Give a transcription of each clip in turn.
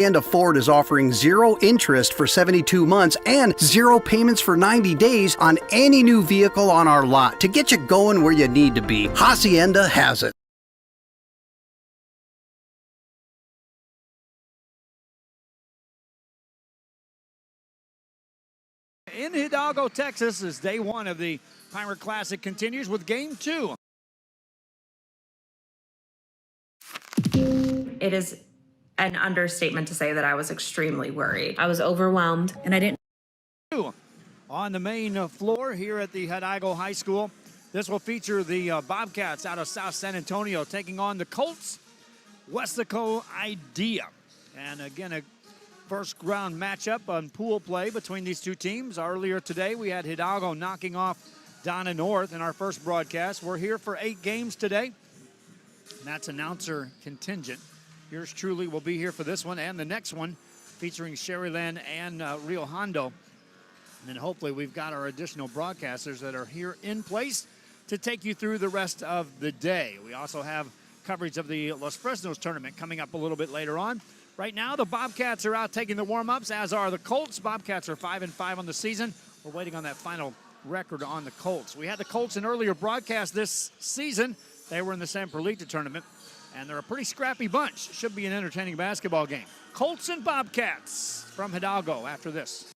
Hacienda Ford is offering 0 interest for 72 months and 0 payments for 90 days on any new vehicle on our lot to get you going where you need to be. Hacienda has it. In Hidalgo, Texas, as day one of the Pirate Classic continues with game 2. It is an understatement to say that I was extremely worried. I was overwhelmed, and I didn't. On the main floor here at the Hidalgo High School, this will feature the Bobcats out of South San Antonio taking on the Colts, Weslaco Idea. And again, a first round matchup on pool play between these two teams. Earlier today, we had Hidalgo knocking off Donna North in our first broadcast. We're here for 8 games today. And that's announcer contingent. Yours truly will be here for this one and the next one, featuring Sherryland and Rio Hondo. And then hopefully we've got our additional broadcasters that are here in place to take you through the rest of the day. We also have coverage of the Los Fresnos tournament coming up a little bit later on. Right now, the Bobcats are out taking the warm-ups, as are the Colts. Bobcats are 5-5 on the season. We're waiting on that final record on the Colts. We had the Colts in earlier broadcasts this season. They were in the Semperlita tournament, and they're a pretty scrappy bunch. Should be an entertaining basketball game. Colts and Bobcats from Hidalgo after this.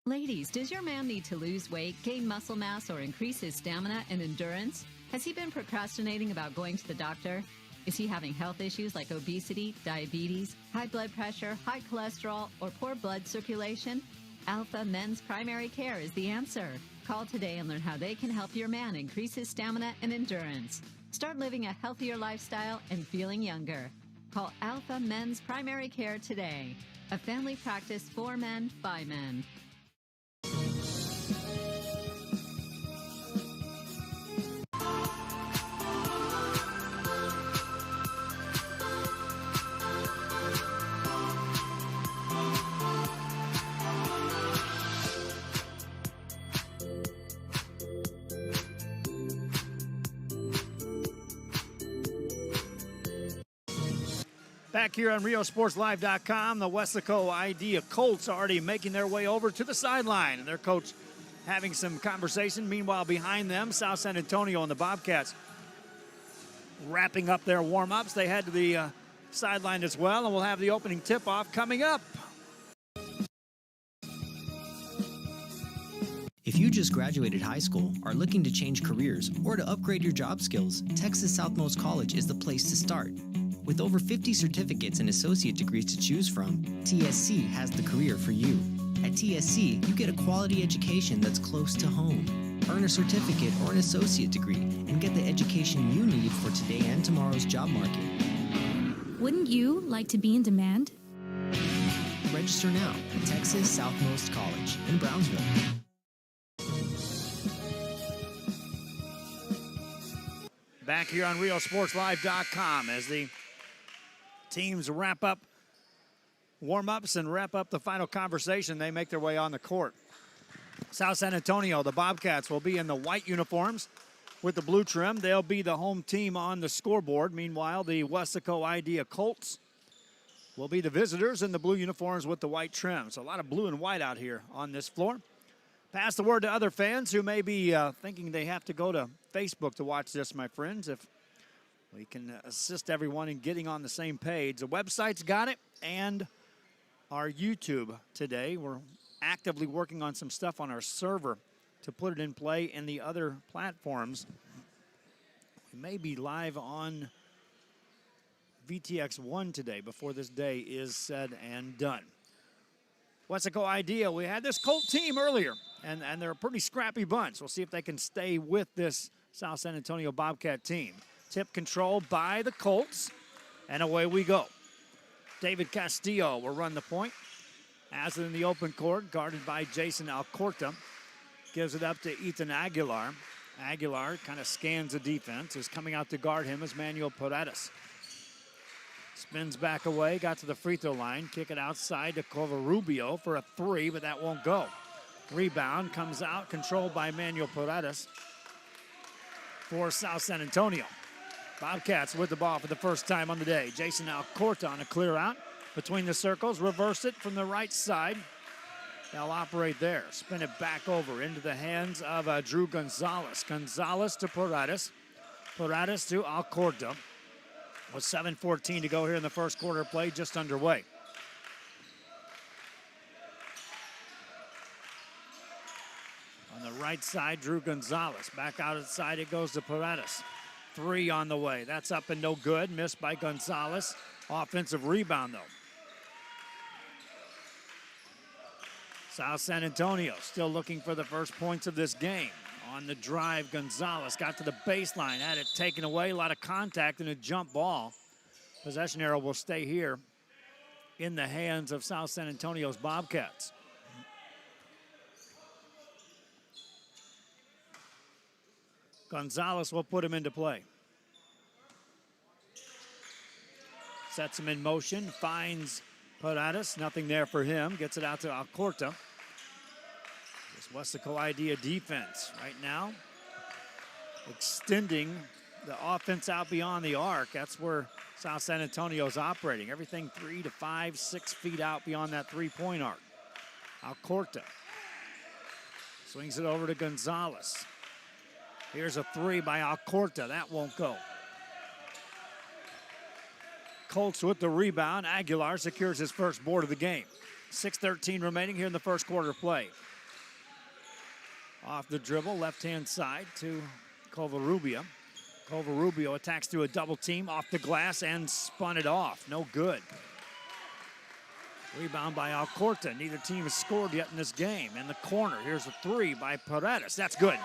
Ladies, does your man need to lose weight, gain muscle mass, or increase his stamina and endurance? Has he been procrastinating about going to the doctor? Is he having health issues like obesity, diabetes, high blood pressure, high cholesterol, or poor blood circulation? Alpha Men's Primary Care is the answer. Call today and learn how they can help your man increase his stamina and endurance. Start living a healthier lifestyle and feeling younger. Call Alpha Men's Primary Care today. A family practice for men, by men. Back here on RioSportsLive.com, the Weslaco Idea Colts are already making their way over to the sideline, and their coach having some conversation. Meanwhile, behind them, South San Antonio and the Bobcats wrapping up their warm-ups. They head to the sideline as well, and we'll have the opening tip-off coming up. If you just graduated high school, are looking to change careers, or to upgrade your job skills, Texas Southmost College is the place to start. With over 50 certificates and associate degrees to choose from, TSC has the career for you. At TSC, you get a quality education that's close to home. Earn a certificate or an associate degree and get the education you need for today and tomorrow's job market. Wouldn't you like to be in demand? Register now at Texas Southmost College in Brownsville. Back here on RioSportsLive.com as the teams wrap up warm-ups and wrap up the final conversation. They make their way on the court. South San Antonio, the Bobcats, will be in the white uniforms with the blue trim. They'll be the home team on the scoreboard. Meanwhile, the Weslaco Idea Colts will be the visitors in the blue uniforms with the white trim. So a lot of blue and white out here on this floor. Pass the word to other fans who may be thinking they have to go to Facebook to watch this, my friends. If we can assist everyone in getting on the same page. The website's got it, and our YouTube today. We're actively working on some stuff on our server to put it in play in the other platforms. We may be live on VTX1 today before this day is said and done. Weslaco Idea, we had this Colt team earlier, and they're a pretty scrappy bunch. We'll see if they can stay with this South San Antonio Bobcat team. Tip control by the Colts, and away we go. David Castillo will run the point. As in the open court, guarded by Jason Alcorta. Gives it up to Ethan Aguilar. Aguilar kind of scans the defense. Is coming out to guard him as Manuel Paredes. Spins back away, got to the free throw line. Kick it outside to Covarrubio for a 3, but that won't go. Rebound comes out, controlled by Manuel Paredes for South San Antonio. Bobcats with the ball for the first time on the day. Jason Alcorta on a clear out between the circles. Reverse it from the right side. They'll operate there. Spin it back over into the hands of Drew Gonzalez. Gonzalez to Paredes. Paredes to Alcorta. With 7:14 to go here in the first quarter of play, just underway. On the right side, Drew Gonzalez. Back outside it goes to Paredes. 3 on the way. That's up and no good. Missed by Gonzalez. Offensive rebound, though. South San Antonio still looking for the first points of this game. On the drive, Gonzalez got to the baseline, had it taken away. A lot of contact and a jump ball. Possession arrow will stay here in the hands of South San Antonio's Bobcats. Gonzalez will put him into play. Sets him in motion, finds Paredes, nothing there for him. Gets it out to Alcorta. This Weslaco idea defense right now. Extending the offense out beyond the arc. That's where South San Antonio is operating. Everything 3 to 5, 6 feet out beyond that three-point arc. Alcorta swings it over to Gonzalez. Here's a 3 by Alcorta. That won't go. Colts with the rebound. Aguilar secures his first board of the game. 6:13 remaining here in the first quarter of play. Off the dribble, left-hand side to Covarrubia. Covarrubio attacks through a double team off the glass and spun it off. No good. Rebound by Alcorta. Neither team has scored yet in this game. In the corner, here's a 3 by Paredes. That's good.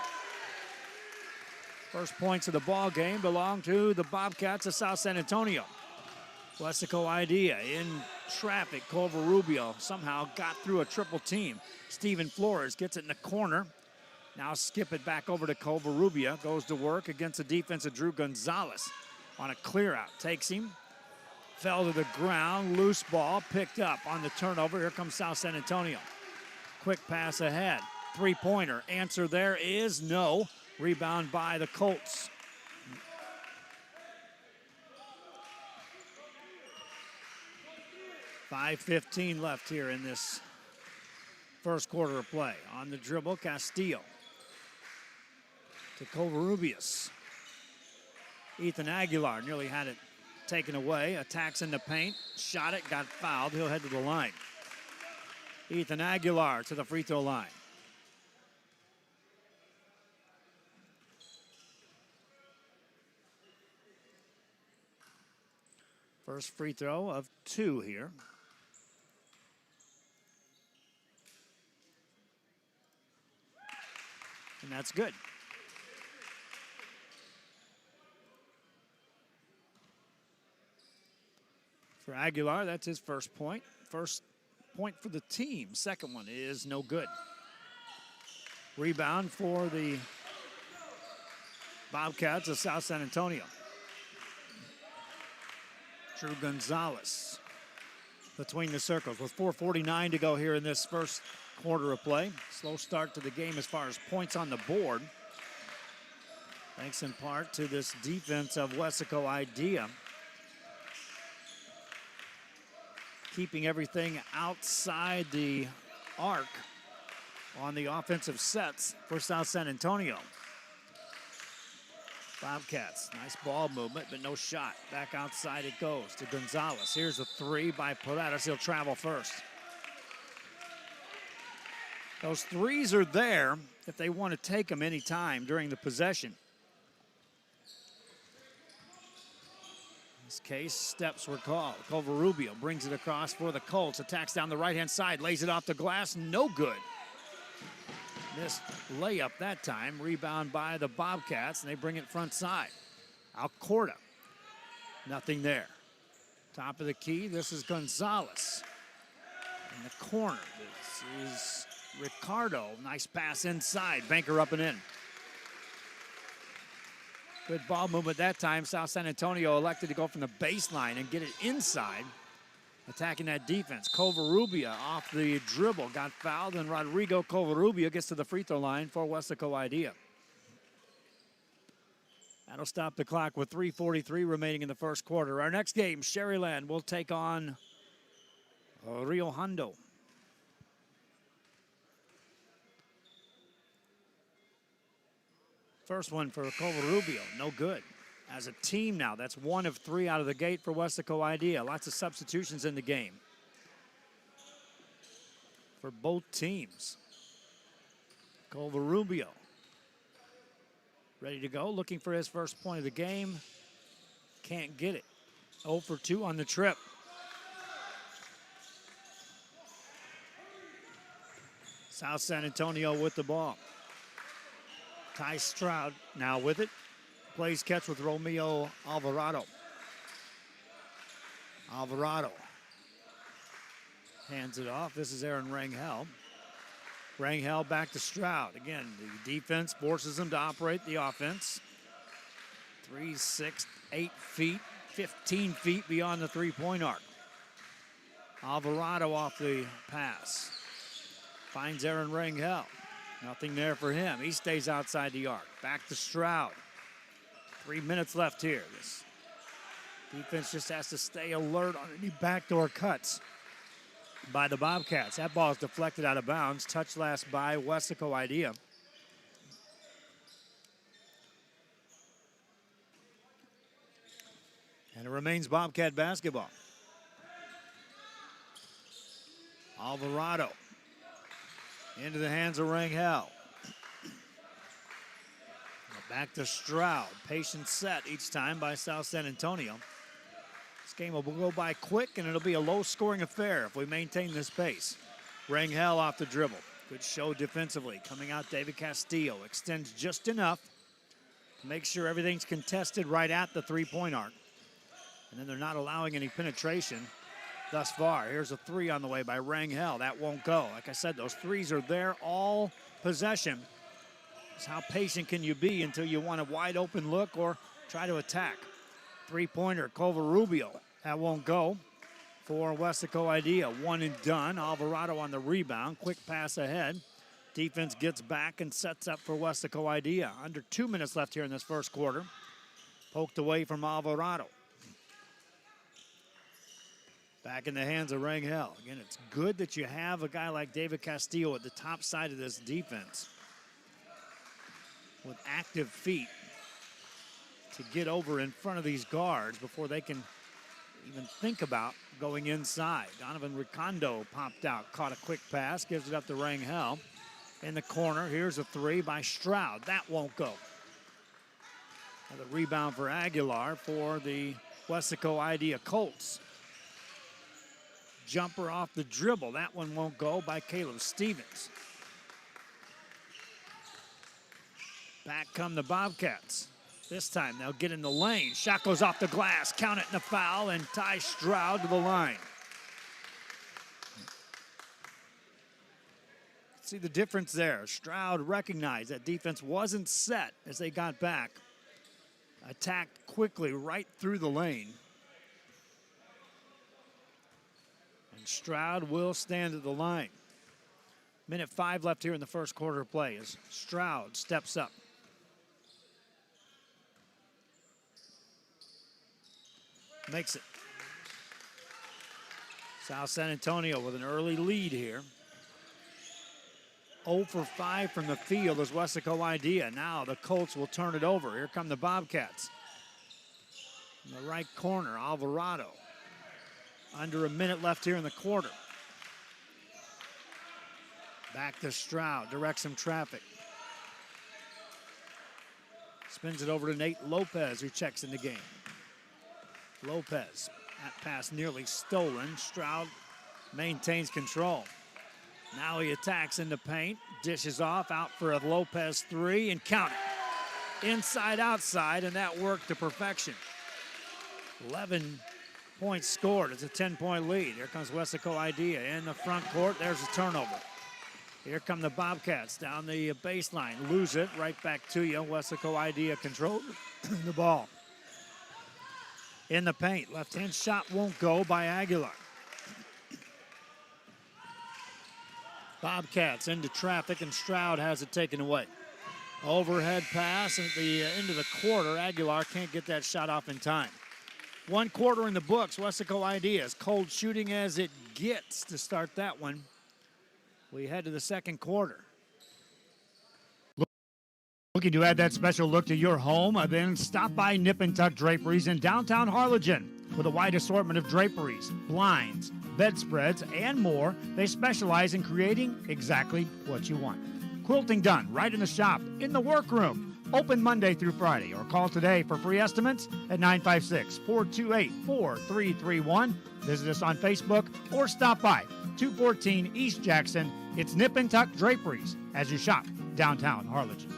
First points of the ball game belong to the Bobcats of South San Antonio. Weslaco idea in traffic. Covarrubio somehow got through a triple team. Steven Flores gets it in the corner. Now skip it back over to Covarrubio. Goes to work against the defense of Drew Gonzalez on a clear out. Takes him. Fell to the ground. Loose ball picked up on the turnover. Here comes South San Antonio. Quick pass ahead. Three-pointer. Answer there is no. Rebound by the Colts. .5:15 left here in this first quarter of play. On the dribble, Castillo to Covarrubias. Ethan Aguilar nearly had it taken away. Attacks in the paint. Shot it, got fouled. He'll head to the line. Ethan Aguilar to the free throw line. First free throw of 2 here. And that's good. For Aguilar, that's his first point. First point for the team. Second one is no good. Rebound for the Bobcats of South San Antonio. Drew Gonzalez between the circles with 4:49 to go here in this first quarter of play. Slow start to the game as far as points on the board. Thanks in part to this defense of Weslaco idea. Keeping everything outside the arc on the offensive sets for South San Antonio. Bobcats, nice ball movement, but no shot. Back outside it goes to Gonzalez. Here's a 3 by Paredes. He'll travel first. Those threes are there if they want to take them anytime during the possession. In this case, steps were called. Covarrubio brings it across for the Colts. Attacks down the right-hand side, lays it off the glass. No good. Missed layup that time. Rebound by the Bobcats, and they bring it front side. Alcorta. Nothing there. Top of the key, this is Gonzalez. In the corner, this is Ricardo. Nice pass inside. Banker up and in. Good ball movement that time. South San Antonio elected to go from the baseline and get it inside. Attacking that defense. Covarrubio off the dribble. Got fouled, and Rodrigo Covarrubio gets to the free throw line for Weslaco idea. That'll stop the clock with 3:43 remaining in the first quarter. Our next game, Sherryland will take on Rio Hondo. First one for Covarubio, no good. As a team now, that's 1 of 3 out of the gate for Weslaco Idea. Lots of substitutions in the game for both teams. Covarubio ready to go, looking for his first point of the game. Can't get it. 0 for 2 on the trip. South San Antonio with the ball. Ty Stroud now with it. Plays catch with Romeo Alvarado. Alvarado hands it off. This is Aaron Rangel. Rangel back to Stroud. Again, the defense forces him to operate the offense. 3, 6, 8 feet, 15 feet beyond the three-point arc. Alvarado off the pass. Finds Aaron Rangel. Nothing there for him. He stays outside the arc. Back to Stroud. 3 minutes left here. This defense just has to stay alert on any backdoor cuts by the Bobcats. That ball is deflected out of bounds. Touch last by Weslaco Idea. And it remains Bobcat basketball. Alvarado into the hands of Rangel. Back to Stroud. Patient set each time by South San Antonio. This game will go by quick, and it'll be a low-scoring affair if we maintain this pace. Rangel off the dribble. Good show defensively. Coming out, David Castillo extends just enough to make sure everything's contested right at the three-point arc. And then they're not allowing any penetration thus far. Here's a 3 on the way by Rangel. That won't go. Like I said, those 3s are there all possession. How patient can you be until you want a wide open look or try to attack? Three-pointer, Covarubio. That won't go for Weslaco Idea. 1 and done. Alvarado on the rebound. Quick pass ahead. Defense gets back and sets up for Weslaco Idea. Under 2 minutes left here in this first quarter. Poked away from Alvarado. Back in the hands of Rangel. Again, it's good that you have a guy like David Castillo at the top side of this defense with active feet to get over in front of these guards before they can even think about going inside. Donovan Ricondo popped out, caught a quick pass, gives it up to Rangel. In the corner, here's a 3 by Stroud. That won't go. Another rebound for Aguilar for the Weslaco Idea Colts. Jumper off the dribble. That one won't go by Caleb Stevens. Back come the Bobcats. This time they'll get in the lane. Shot goes off the glass. Count it in the foul, and Ty Stroud to the line. See the difference there. Stroud recognized that defense wasn't set as they got back. Attacked quickly right through the lane. And Stroud will stand at the line. Minute 5 left here in the first quarter of play as Stroud steps up. Makes it. South San Antonio with an early lead here. 0 for 5 from the field is Weslaco Idea. Now the Colts will turn it over. Here come the Bobcats. In the right corner, Alvarado. Under a minute left here in the quarter. Back to Stroud, directs some traffic. Spins it over to Nate Lopez, who checks in the game. Lopez, that pass nearly stolen. Stroud maintains control. Now he attacks in the paint, dishes off, out for a Lopez 3, and count it. Inside, outside, and that worked to perfection. 11 points scored. It's a 10-point lead. Here comes Weslaco Idea in the front court. There's a turnover. Here come the Bobcats down the baseline. Lose it, right back to you. Weslaco Idea control the ball. In the paint, left-hand shot won't go by Aguilar. Bobcats into traffic, and Stroud has it taken away. Overhead pass at the end of the quarter. Aguilar can't get that shot off in time. 1 quarter in the books. Weslaco Ideas, cold shooting as it gets to start that one. We head to the second quarter. Looking to add that special look to your home? Then stop by Nip and Tuck Draperies in downtown Harlingen. With a wide assortment of draperies, blinds, bedspreads, and more, they specialize in creating exactly what you want. Quilting done right in the shop, in the workroom. Open Monday through Friday, or call today for free estimates at 956-428-4331. Visit us on Facebook or stop by 214 East Jackson. It's Nip and Tuck Draperies as you shop downtown Harlingen.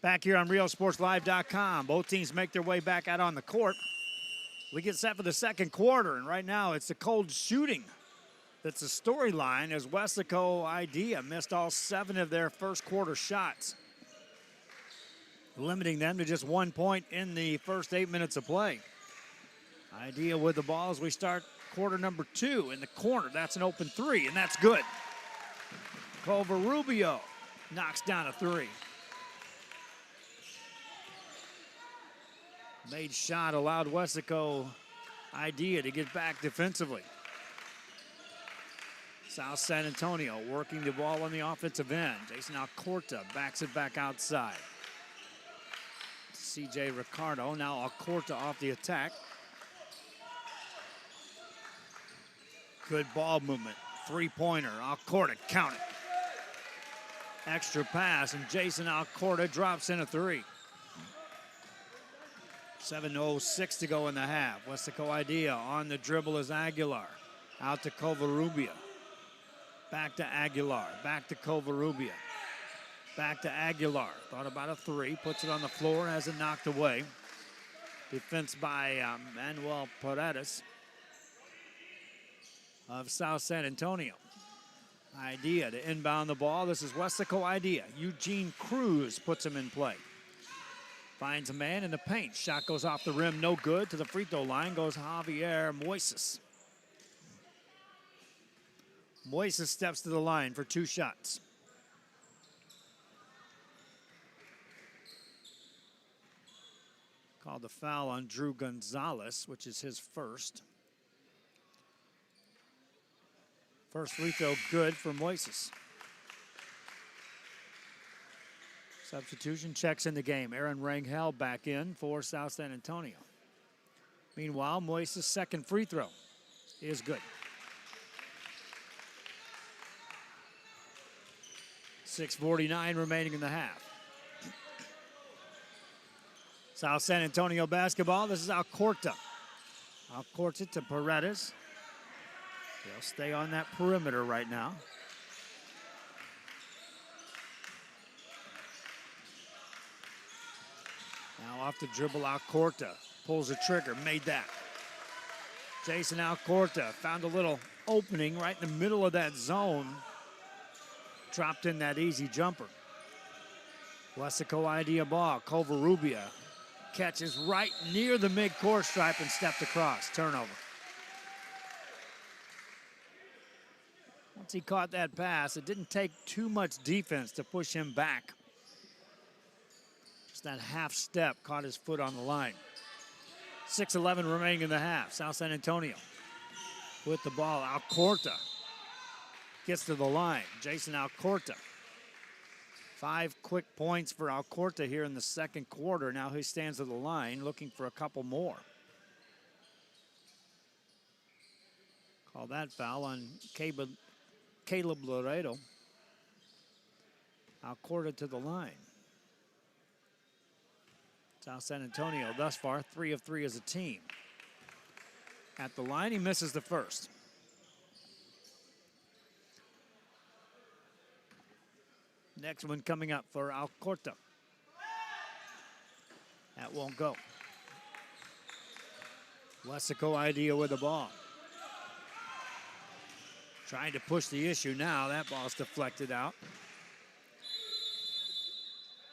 Back here on RealSportsLive.com. Both teams make their way back out on the court. We get set for the second quarter, and right now it's the cold shooting that's the storyline as Weslaco Idea missed all 7 of their first quarter shots, limiting them to just 1 point in the first 8 minutes of play. Idea with the ball as we start quarter number 2 in the corner. That's an open 3, and that's good. Covarubio knocks down a 3. Made shot allowed Weslaco Idea to get back defensively. South San Antonio working the ball on the offensive end. Jason Alcorta backs it back outside. C.J. Ricardo, now Alcorta off the attack. Good ball movement. 3-pointer. Alcorta, count it. Extra pass, and Jason Alcorta drops in a 3. 7:06 to go in the half. Weslaco Idea on the dribble is Aguilar. Out to Covarubia. Back to Aguilar. Back to Covarubia. Back to Aguilar. Thought about a 3. Puts it on the floor. Has it knocked away. Defense by Manuel Paredes of South San Antonio. Idea to inbound the ball. This is Weslaco Idea. Eugene Cruz puts him in play. Finds a man in the paint. Shot goes off the rim, no good. To the free throw line goes Javier Moises. Moises steps to the line for 2 shots. Called the foul on Drew Gonzalez, which is his first. First free throw good for Moises. Substitution checks in the game. Aaron Rangel back in for South San Antonio. Meanwhile, Moises' second free throw is good. 6:49 remaining in the half. South San Antonio basketball. This is Alcorta. Alcorta to Paredes. They'll stay on that perimeter right now. Now off the dribble, Alcorta pulls the trigger, made that. Jason Alcorta found a little opening right in the middle of that zone. Dropped in that easy jumper. Weslaco Idea ball, Covarubia catches right near the mid-court stripe and stepped across, turnover. Once he caught that pass, it didn't take too much defense to push him back. That half step caught his foot on the line. 6:11 remaining in the half. South San Antonio with the ball. Alcorta gets to the line. Jason Alcorta. 5 quick points for Alcorta here in the second quarter. Now he stands at the line looking for a couple more. Call that foul on Caleb Laredo. Alcorta to the line. South San Antonio thus far 3 of 3 as a team. At the line, he misses the first. Next one coming up for Alcorta. That won't go. Weslaco Idea with the ball. Trying to push the issue now. That ball's deflected out.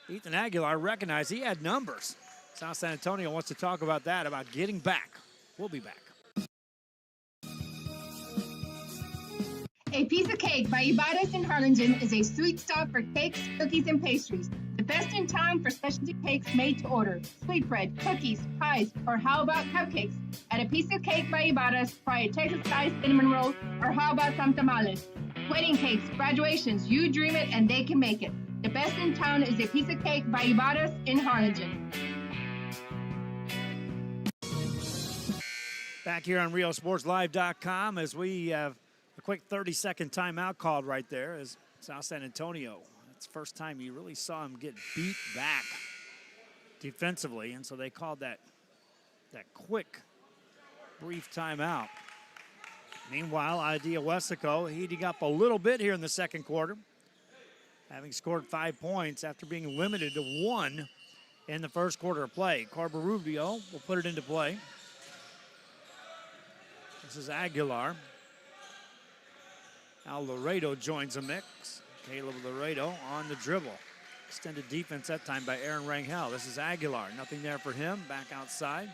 Ethan Aguilar recognized he had numbers. South San Antonio wants to talk about that, about getting back. We'll be back. A Piece of Cake by Ibadas in Harlingen is a sweet stop for cakes, cookies, and pastries. The best in town for specialty cakes made to order. Sweetbread, cookies, pies, or how about cupcakes? At A Piece of Cake by Ibadas, try a Texas-style cinnamon roll, or how about some tamales? Wedding cakes, graduations, you dream it and they can make it. The best in town is A Piece of Cake by Ibadas in Harlingen. Back here on RioSportsLive.com as we have a quick 30-second timeout called right there as South San Antonio. It's the first time you really saw him get beat back defensively, and so they called that quick, brief timeout. Meanwhile, Idea Weslaco heating up a little bit here in the second quarter, having scored 5 points after being limited to 1 in the first quarter of play. Rubio will put it into play. This is Aguilar. Now Laredo joins the mix. Caleb Laredo on the dribble. Extended defense that time by Aaron Rangel. This is Aguilar. Nothing there for him. Back outside.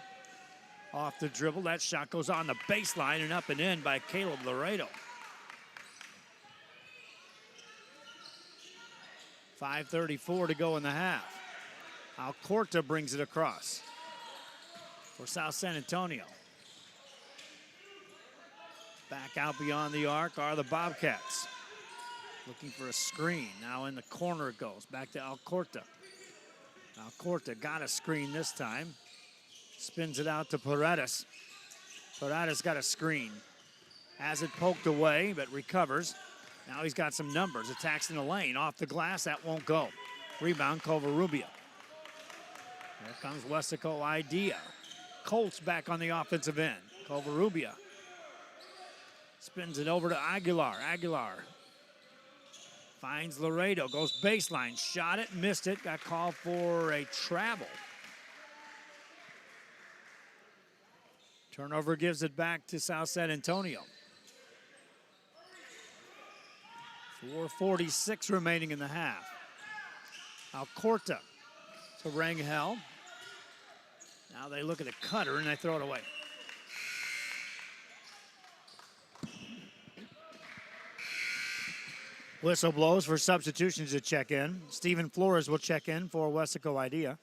Off the dribble. That shot goes on the baseline and up and in by Caleb Laredo. 5:34 to go in the half. Alcorta brings it across for South San Antonio. Back out beyond the arc are the Bobcats. Looking for a screen. Now in the corner it goes. Back to Alcorta. Alcorta got a screen this time. Spins it out to Paredes. Paredes got a screen. Has it poked away, but recovers. Now he's got some numbers. Attacks in the lane. Off the glass, that won't go. Rebound, Covarrubias. Here comes Weslaco Idea. Colts back on the offensive end. Covarrubias. Spins it over to Aguilar. Aguilar finds Laredo. Goes baseline. Shot it, missed it. Got called for a travel. Turnover gives it back to South San Antonio. 4:46 remaining in the half. Alcorta to Rangel. Now they look at the cutter and they throw it away. Whistle blows for substitutions to check in. Stephen Flores will check in for Weslaco Idea.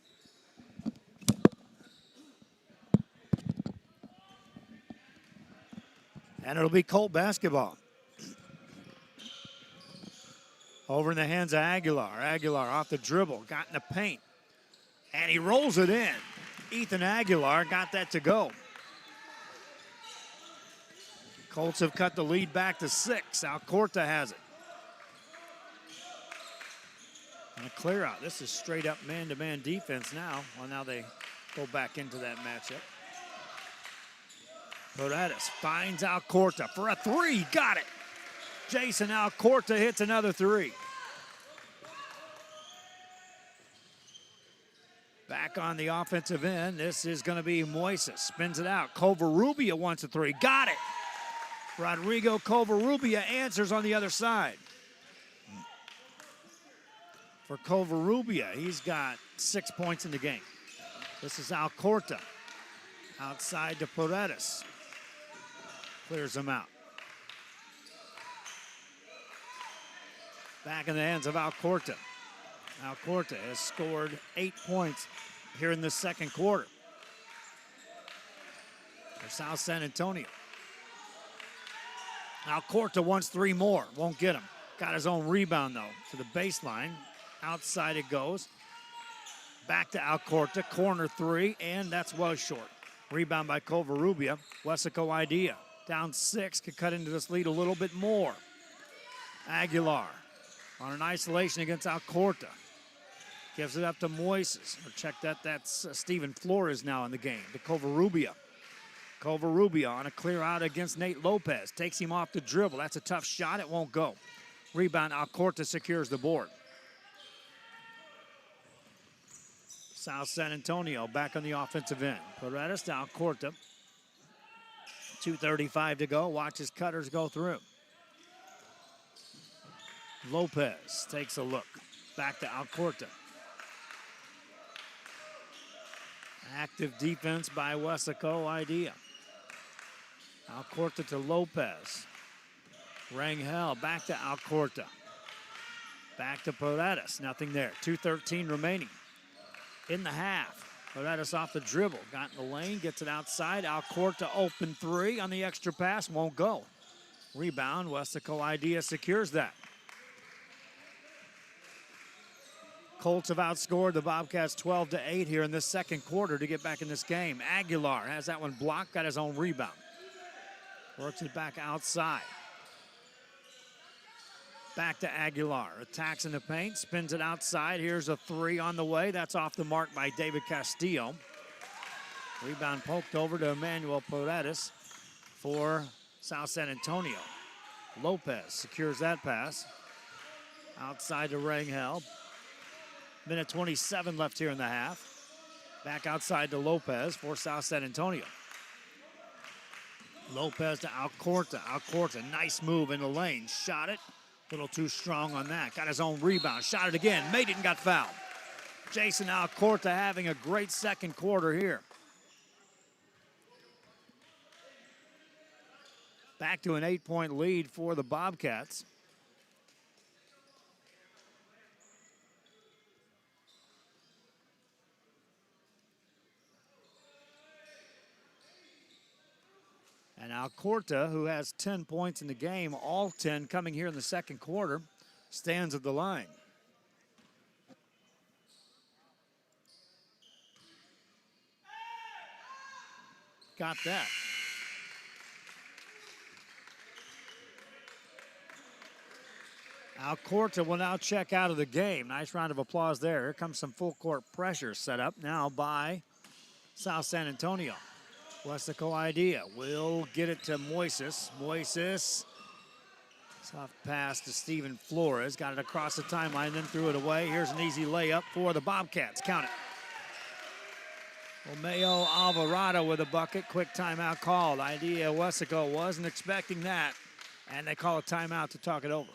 And it'll be Colt basketball. Over in the hands of Aguilar. Aguilar off the dribble, got in the paint. And he rolls it in. Ethan Aguilar got that to go. Colts have cut the lead back to 6. Alcorta has it. And a clear out. This is straight up man-to-man defense now. Well, now they go back into that matchup. Paredes finds Alcorta for a 3. Got it. Jason Alcorta hits another 3. Back on the offensive end. This is going to be Moises. Spins it out. Covarrubias wants a 3. Got it. Rodrigo Covarrubias answers on the other side. For Covarrubias, he's got 6 points in the game. This is Alcorta. Outside to Paredes. Clears him out. Back in the hands of Alcorta. Alcorta has scored 8 points here in the second quarter for South San Antonio. Alcorta wants 3 more. Won't get him. Got his own rebound, though, to the baseline. Outside it goes. Back to Alcorta. Corner 3, and that's well short. Rebound by Covarrubias. Weslaco Idea. Down 6. Could cut into this lead a little bit more. Aguilar on an isolation against Alcorta. Gives it up to Moises. Or check that. That's Stephen Flores now in the game. To Covarrubias. Covarrubias on a clear out against Nate Lopez. Takes him off the dribble. That's a tough shot. It won't go. Rebound. Alcorta secures the board. South San Antonio back on the offensive end. Paredes to Alcorta. 2:35 to go. Watch his cutters go through. Lopez takes a look. Back to Alcorta. Active defense by Weslaco idea. Alcorta to Lopez. Rangel back to Alcorta. Back to Paredes. Nothing there. 2:13 remaining in the half. Paredes off the dribble. Got in the lane. Gets it outside. Alcorta open three on the extra pass. Won't go. Rebound. Weslaco idea secures that. Colts have outscored the Bobcats 12-8 here in this second quarter to get back in this game. Aguilar has that one blocked. Got his own rebound. Works it back outside. Back to Aguilar. Attacks in the paint. Spins it outside. Here's a three on the way. That's off the mark by David Castillo. Rebound poked over to Emmanuel Paredes for South San Antonio. Lopez secures that pass. Outside to Rangel. Minute 27 left here in the half. Back outside to Lopez for South San Antonio. Lopez to Alcorta. Alcorta, nice move in the lane. Shot it. A little too strong on that. Got his own rebound. Shot it again. Made it and got fouled. Jason Alcorta having a great second quarter here. Back to an 8-point lead for the Bobcats. And Alcorta, who has 10 points in the game, all 10 coming here in the second quarter, stands at the line. Got that. Alcorta will now check out of the game. Nice round of applause there. Here comes some full court pressure set up now by South San Antonio. Weslaco idea. Will get it to Moises. Moises. Soft pass to Steven Flores. Got it across the timeline, then threw it away. Here's an easy layup for the Bobcats. Count it. Romeo Alvarado with a bucket. Quick timeout called. Idea Weslaco wasn't expecting that. And they call a timeout to talk it over.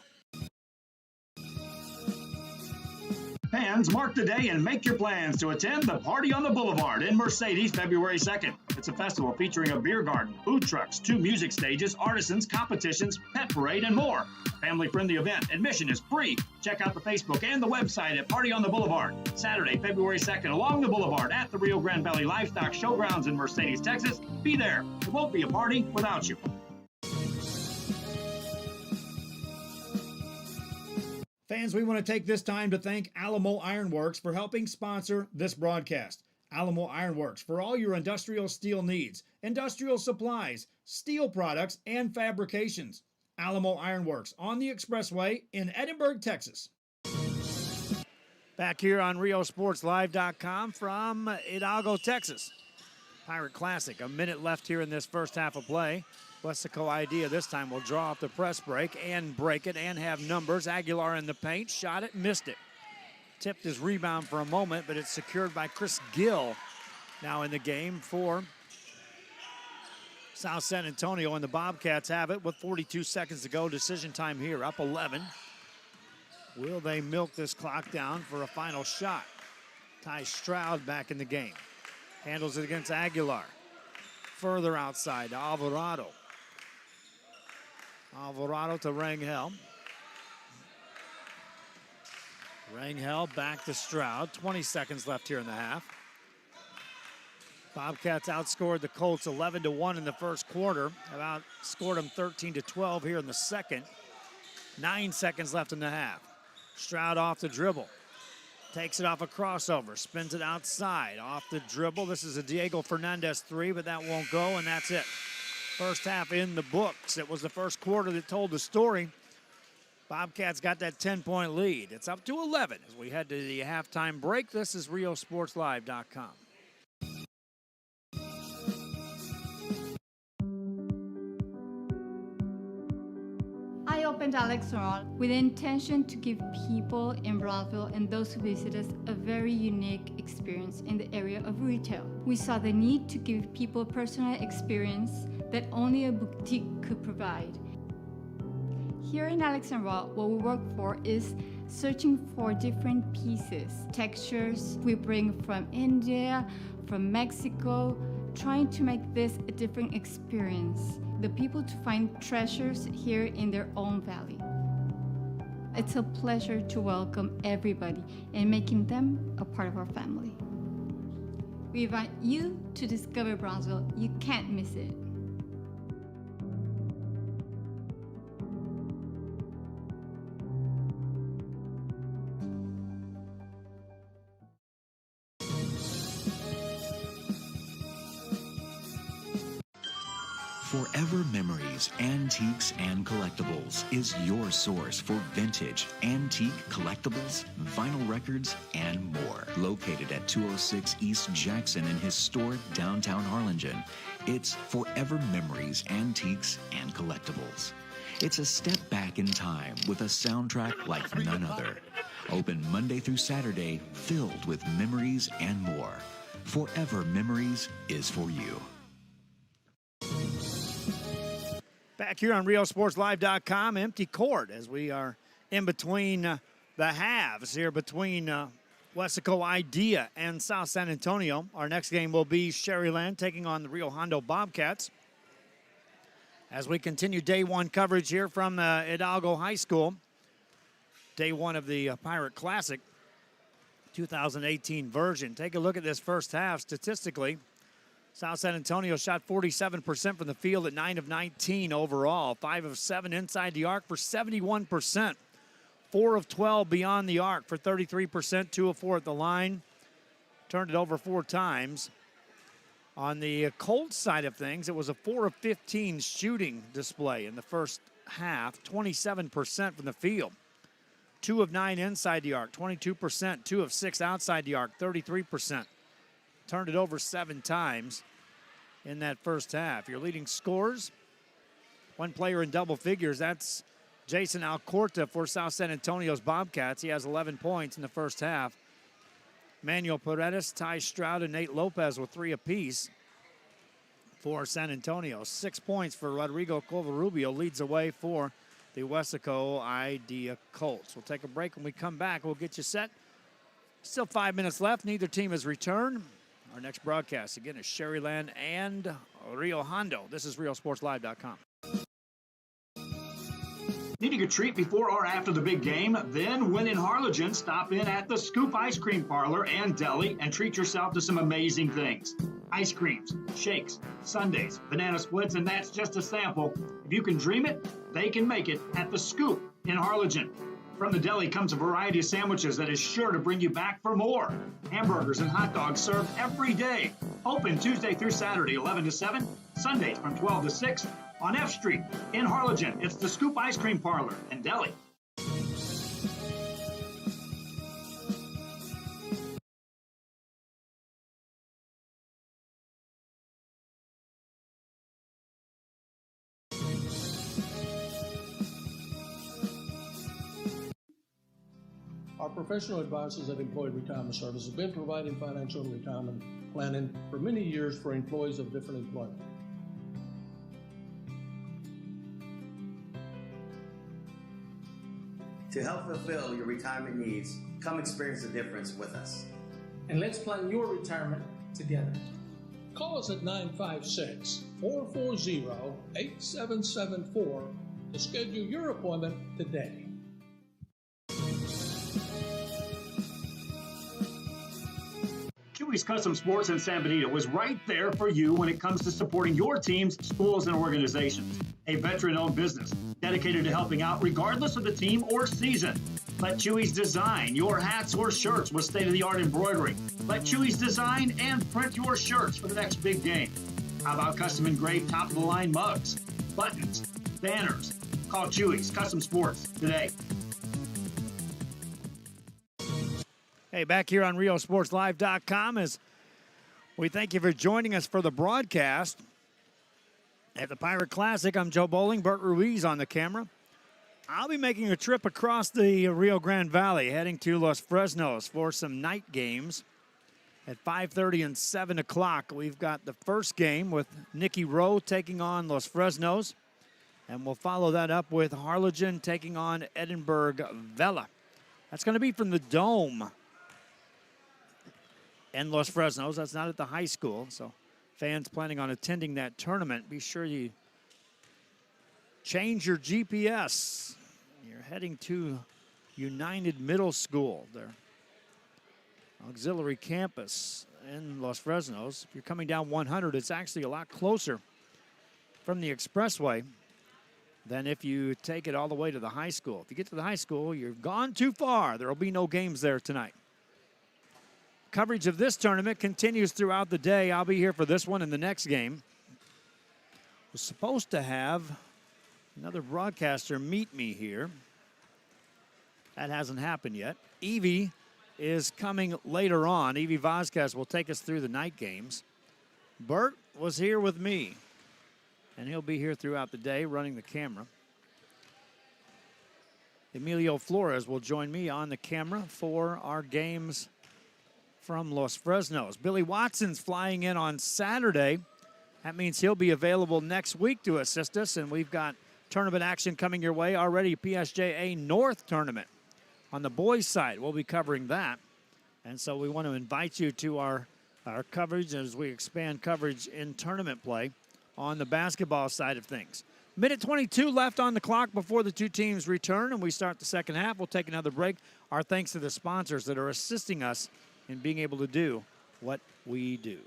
Fans, mark the day and make your plans to attend the Party on the Boulevard in Mercedes February 2nd. It's a festival featuring a beer garden, food trucks, 2 music stages, artisans, competitions, pet parade, and more. Family-friendly event. Admission is free. Check out the Facebook and the website at Party on the Boulevard. Saturday, February 2nd, along the Boulevard at the Rio Grande Valley Livestock Showgrounds in Mercedes, Texas. Be there. It won't be a party without you. Fans, we want to take this time to thank Alamo Ironworks for helping sponsor this broadcast. Alamo Ironworks, for all your industrial steel needs, industrial supplies, steel products, and fabrications. Alamo Ironworks on the Expressway in Edinburgh, Texas. Back here on RioSportsLive.com from Hidalgo, Texas. Pirate Classic, a minute left here in this first half of play. Weslaco idea this time will draw off the press break and break it and have numbers. Aguilar in the paint, shot it, missed it. Tipped his rebound for a moment, but it's secured by Chris Gill now in the game for South San Antonio, and the Bobcats have it with 42 seconds to go. Decision time here, up 11. Will they milk this clock down for a final shot? Ty Stroud back in the game. Handles it against Aguilar. Further outside to Alvarado. Alvarado to Rangel. Rangel back to Stroud. 20 seconds left here in the half. Bobcats outscored the Colts 11-1 in the first quarter. Have outscored them 13-12 here in the second. 9 seconds left in the half. Stroud off the dribble. Takes it off a crossover. Spins it outside. Off the dribble. This is a Diego Fernandez three, but that won't go, and that's it. First half in the books. It was the first quarter that told the story. Bobcats got that 10-point lead. It's up to 11 as we head to the halftime break. This is RioSportsLive.com. I opened Alex Roll with the intention to give people in Brownsville and those who visit us a very unique experience in the area of retail. We saw the need to give people a personal experience that only a boutique could provide. Here in Alex and Raw, what we work for is searching for different pieces, textures we bring from India, from Mexico, trying to make this a different experience. The people to find treasures here in their own valley. It's a pleasure to welcome everybody and making them a part of our family. We invite you to discover Brownsville. You can't miss it. Forever Memories, Antiques, and Collectibles is your source for vintage, antique collectibles, vinyl records, and more. Located at 206 East Jackson in historic downtown Harlingen, it's Forever Memories, Antiques, and Collectibles. It's a step back in time with a soundtrack like none other. Open Monday through Saturday, filled with memories and more. Forever Memories is for you. Back here on RioSportsLive.com, empty court as we are in between the halves here between Weslaco Idea and South San Antonio. Our next game will be Sherryland taking on the Rio Hondo Bobcats. As we continue day one coverage here from Hidalgo High School, day one of the Pirate Classic 2018 version. Take a look at this first half statistically. South San Antonio shot 47% from the field at 9 of 19 overall. 5 of 7 inside the arc for 71%. 4 of 12 beyond the arc for 33%. 2 of 4 at the line. Turned it over 4 times. On the Colts side of things, it was a 4 of 15 shooting display in the first half. 27% from the field. 2 of 9 inside the arc, 22%. 2 of 6 outside the arc, 33%. Turned it over 7 times in that first half. Your leading scorers, one player in double figures, that's Jason Alcorta for South San Antonio's Bobcats. He has 11 points in the first half. Manuel Paredes, Ty Stroud, and Nate Lopez with 3 apiece for San Antonio. 6 points for Rodrigo Covarrubio leads the way for the Weslaco Idea Colts. We'll take a break. When we come back, we'll get you set. Still 5 minutes left. Neither team has returned. Our next broadcast, again, is Sherryland and Rio Hondo. This is RioSportsLive.com. Needing a treat before or after the big game? Then, when in Harlingen, stop in at the Scoop Ice Cream Parlor and Deli and treat yourself to some amazing things. Ice creams, shakes, sundaes, banana splits, and that's just a sample. If you can dream it, they can make it at the Scoop in Harlingen. From the deli comes a variety of sandwiches that is sure to bring you back for more. Hamburgers and hot dogs served every day. Open Tuesday through Saturday, 11 to 7. Sundays from 12 to 6. On F Street in Harlingen, it's the Scoop Ice Cream Parlor and Deli. Our professional advisors at Employee Retirement Service have been providing financial and retirement planning for many years for employees of different employment. To help fulfill your retirement needs, come experience the difference with us. And let's plan your retirement together. Call us at 956-440-8774 to schedule your appointment today. Chewy's Custom Sports in San Benito is right there for you when it comes to supporting your teams, schools, and organizations. A veteran-owned business dedicated to helping out regardless of the team or season. Let Chewy's design your hats or shirts with state-of-the-art embroidery. Let Chewy's design and print your shirts for the next big game. How about custom engraved top-of-the-line mugs, buttons, banners? Call Chewy's Custom Sports today. Hey, back here on RioSportsLive.com as we thank you for joining us for the broadcast at the Pirate Classic. I'm Joe Bowling, Bert Ruiz on the camera. I'll be making a trip across the Rio Grande Valley, heading to Los Fresnos for some night games. At 5:30 and 7 o'clock, we've got the first game with Nicky Rowe taking on Los Fresnos. And we'll follow that up with Harlingen taking on Edinburgh Vela. That's going to be from the Dome in Los Fresnos. That's not at the high school. So fans planning on attending that tournament, be sure you change your GPS. You're heading to United Middle School, their auxiliary campus in Los Fresnos. If you're coming down 100, it's actually a lot closer from the expressway than if you take it all the way to the high school. If you get to the high school, you've gone too far. There will be no games there tonight. Coverage of this tournament continues throughout the day. I'll be here for this one and the next game. Was supposed to have another broadcaster meet me here. That hasn't happened yet. Evie is coming later on. Evie Vasquez will take us through the night games. Bert was here with me, and he'll be here throughout the day running the camera. Emilio Flores will join me on the camera for our games from Los Fresnos. Billy Watson's flying in on Saturday. That means he'll be available next week to assist us, and we've got tournament action coming your way already. PSJA North tournament on the boys' side. We'll be covering that, and so we want to invite you to our coverage as we expand coverage in tournament play on the basketball side of things. Minute 22 left on the clock before the two teams return, and we start the second half. We'll take another break. Our thanks to the sponsors that are assisting us in being able to do what we do.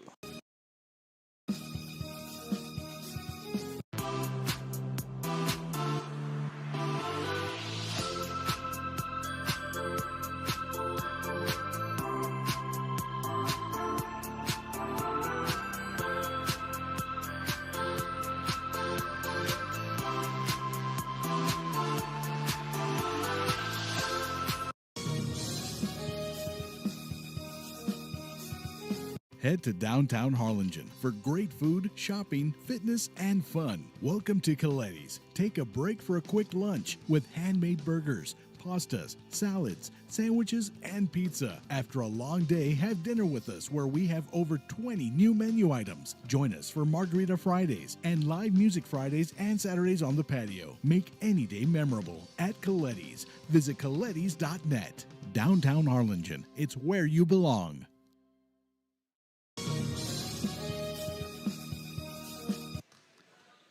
Head to downtown Harlingen for great food, shopping, fitness, and fun. Welcome to Coletti's. Take a break for a quick lunch with handmade burgers, pastas, salads, sandwiches, and pizza. After a long day, have dinner with us where we have over 20 new menu items. Join us for Margarita Fridays and live music Fridays and Saturdays on the patio. Make any day memorable at Coletti's. Visit Coletti's.net. Downtown Harlingen. It's where you belong.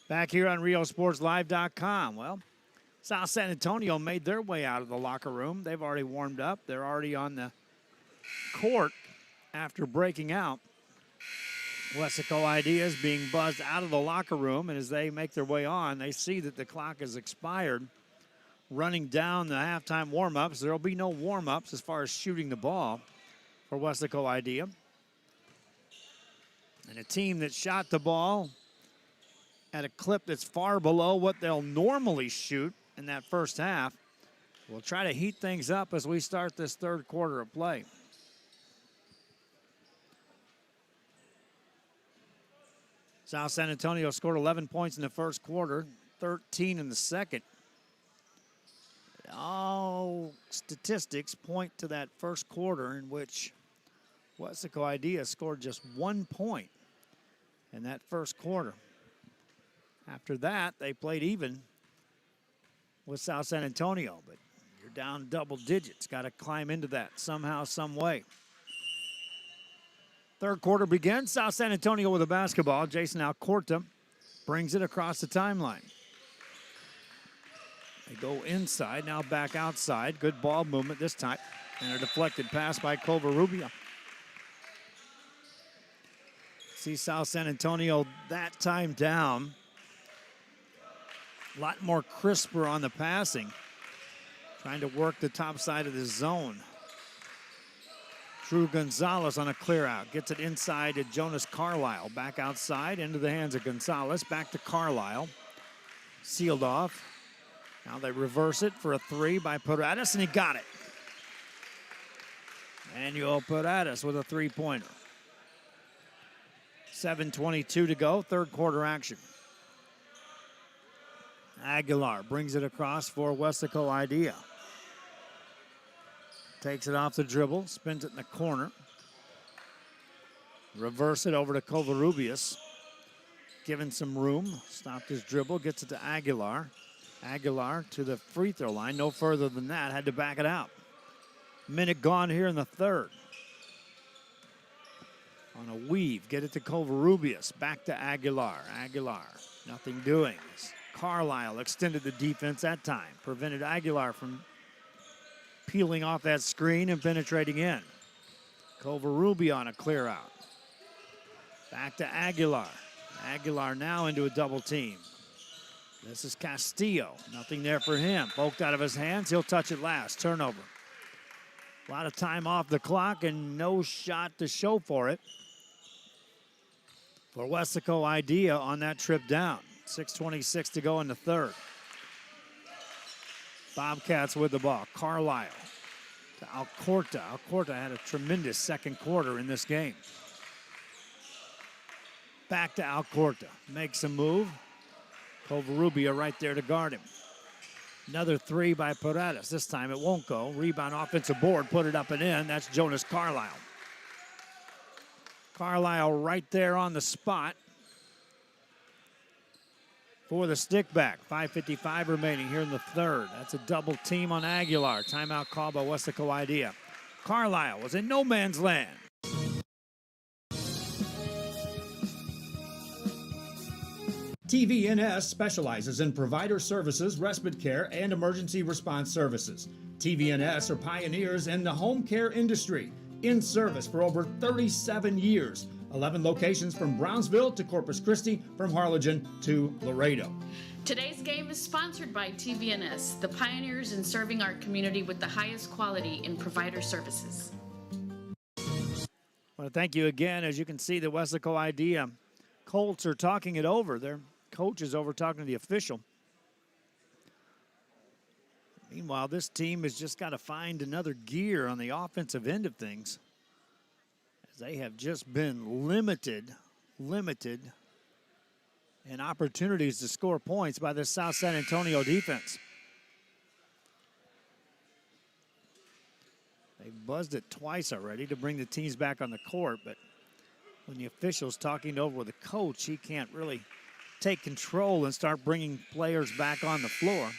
Back here on RioSportsLive.com. Well, South San Antonio made their way out of the locker room. They've already warmed up. They're already on the court after breaking out. Weslaco Ideas being buzzed out of the locker room, and as they make their way on, they see that the clock has expired. Running down the halftime warm-ups. There will be no warm-ups as far as shooting the ball for Weslaco Idea. And a team that shot the ball at a clip that's far below what they'll normally shoot in that first half. We'll try to heat things up as we start this third quarter of play. South San Antonio scored 11 points in the first quarter, 13 in the second. All statistics point to that first quarter in which Weslaco Idea scored just 1 point in that first quarter. After that, they played even with South San Antonio, but you're down double digits. Got to climb into that somehow, some way. Third quarter begins. South San Antonio with a basketball. Jason Alcorta brings it across the timeline. They go inside, now back outside. Good ball movement this time. And a deflected pass by Covarrubia. See South San Antonio that time down. A lot more crisper on the passing. Trying to work the top side of the zone. Drew Gonzalez on a clear out. Gets it inside to Jonas Carlisle. Back outside into the hands of Gonzalez. Back to Carlisle. Sealed off. Now they reverse it for a three by Paredes, and he got it. Manuel Paredes with a three-pointer. 7:22 to go, third quarter action. Aguilar brings it across for Weslaco Idea. Takes it off the dribble, spins it in the corner. Reverse it over to Covarrubias. Given some room, stopped his dribble, gets it to Aguilar. Aguilar to the free throw line, no further than that, had to back it out. Minute gone here in the third. On a weave, get it to Covarrubias, back to Aguilar. Aguilar, nothing doing. Carlisle extended the defense that time, prevented Aguilar from peeling off that screen and penetrating in. Covarrubias on a clear out. Back to Aguilar. Aguilar now into a double team. This is Castillo. Nothing there for him. Poked out of his hands. He'll touch it last. Turnover. A lot of time off the clock and no shot to show for it for Weslaco Idea on that trip down. 6:26 to go in the third. Bobcats with the ball. Carlisle to Alcorta. Alcorta had a tremendous second quarter in this game. Back to Alcorta. Makes a move. Covarrubias right there to guard him. Another three by Paredes. This time it won't go. Rebound, offensive board, put it up and in. That's Jonas Carlisle. Carlisle right there on the spot for the stick back. 5:55 remaining here in the third. That's a double team on Aguilar. Timeout called by Weslaco Idea. Carlisle was in no man's land. TVNS specializes in provider services, respite care, and emergency response services. TVNS are pioneers in the home care industry, in service for over 37 years. 11 locations from Brownsville to Corpus Christi, from Harlingen to Laredo. Today's game is sponsored by TVNS, the pioneers in serving our community with the highest quality in provider services. Well, thank you again. As you can see, the Weslaco Idea Colts are talking it over. Their coach is over talking to the official. Meanwhile, this team has just got to find another gear on the offensive end of things, as they have just been limited in opportunities to score points by the South San Antonio defense. They've buzzed it twice already to bring the teams back on the court, but when the official's talking over with the coach, he can't really take control and start bringing players back on the floor.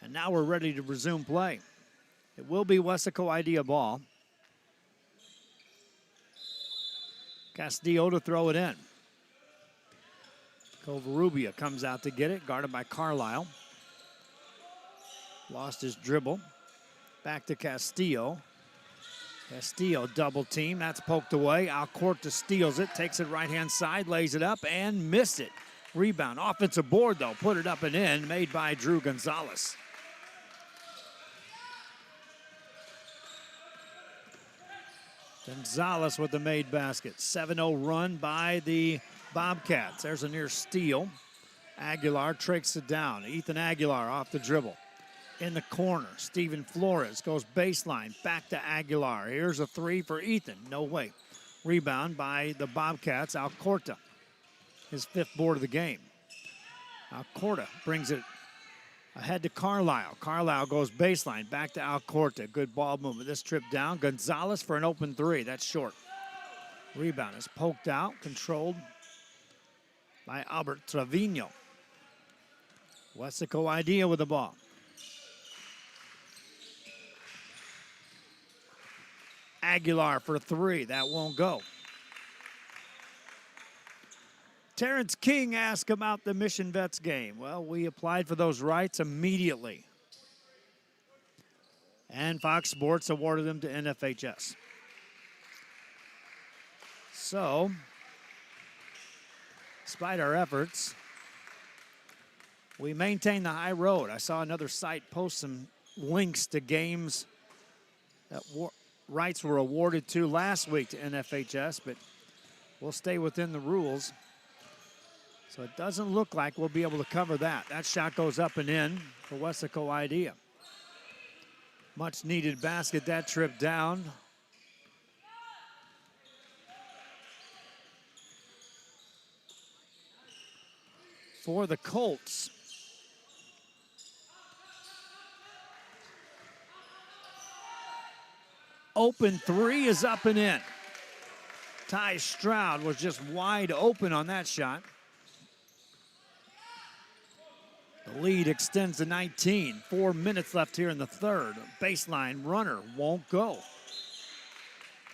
And now we're ready to resume play. It will be Weslaco Idea ball. Castillo to throw it in. Covarrubias comes out to get it, guarded by Carlisle. Lost his dribble. Back to Castillo. Castillo double team, that's poked away. Alcorta steals it, takes it right-hand side, lays it up, and missed it. Rebound, offensive board though, put it up and in, made by Drew Gonzalez. Gonzalez with the made basket. 7-0 run by the Bobcats. There's a near steal. Aguilar tracks it down. Ethan Aguilar off the dribble. In the corner, Steven Flores goes baseline, back to Aguilar. Here's a three for Ethan, no way. Rebound by the Bobcats, Alcorta. His fifth board of the game. Alcorta brings it ahead to Carlisle. Carlisle goes baseline, back to Alcorta. Good ball movement this trip down. Gonzalez for an open three, that's short. Rebound is poked out, controlled by Albert Trevino. Weslaco Idea with the ball. Aguilar for three. That won't go. Terrence King asked about the Mission Vets game. Well, we applied for those rights immediately. And Fox Sports awarded them to NFHS. So, despite our efforts, we maintain the high road. I saw another site post some links to games that rights were awarded to last week to NFHS, but we'll stay within the rules. So it doesn't look like we'll be able to cover that. That shot goes up and in for Weslaco Idea. Much needed basket that trip down. for the Colts. Open three is up and in. Ty Stroud was just wide open on that shot. The lead extends to 19. 4 minutes left here in the third. Baseline runner won't go.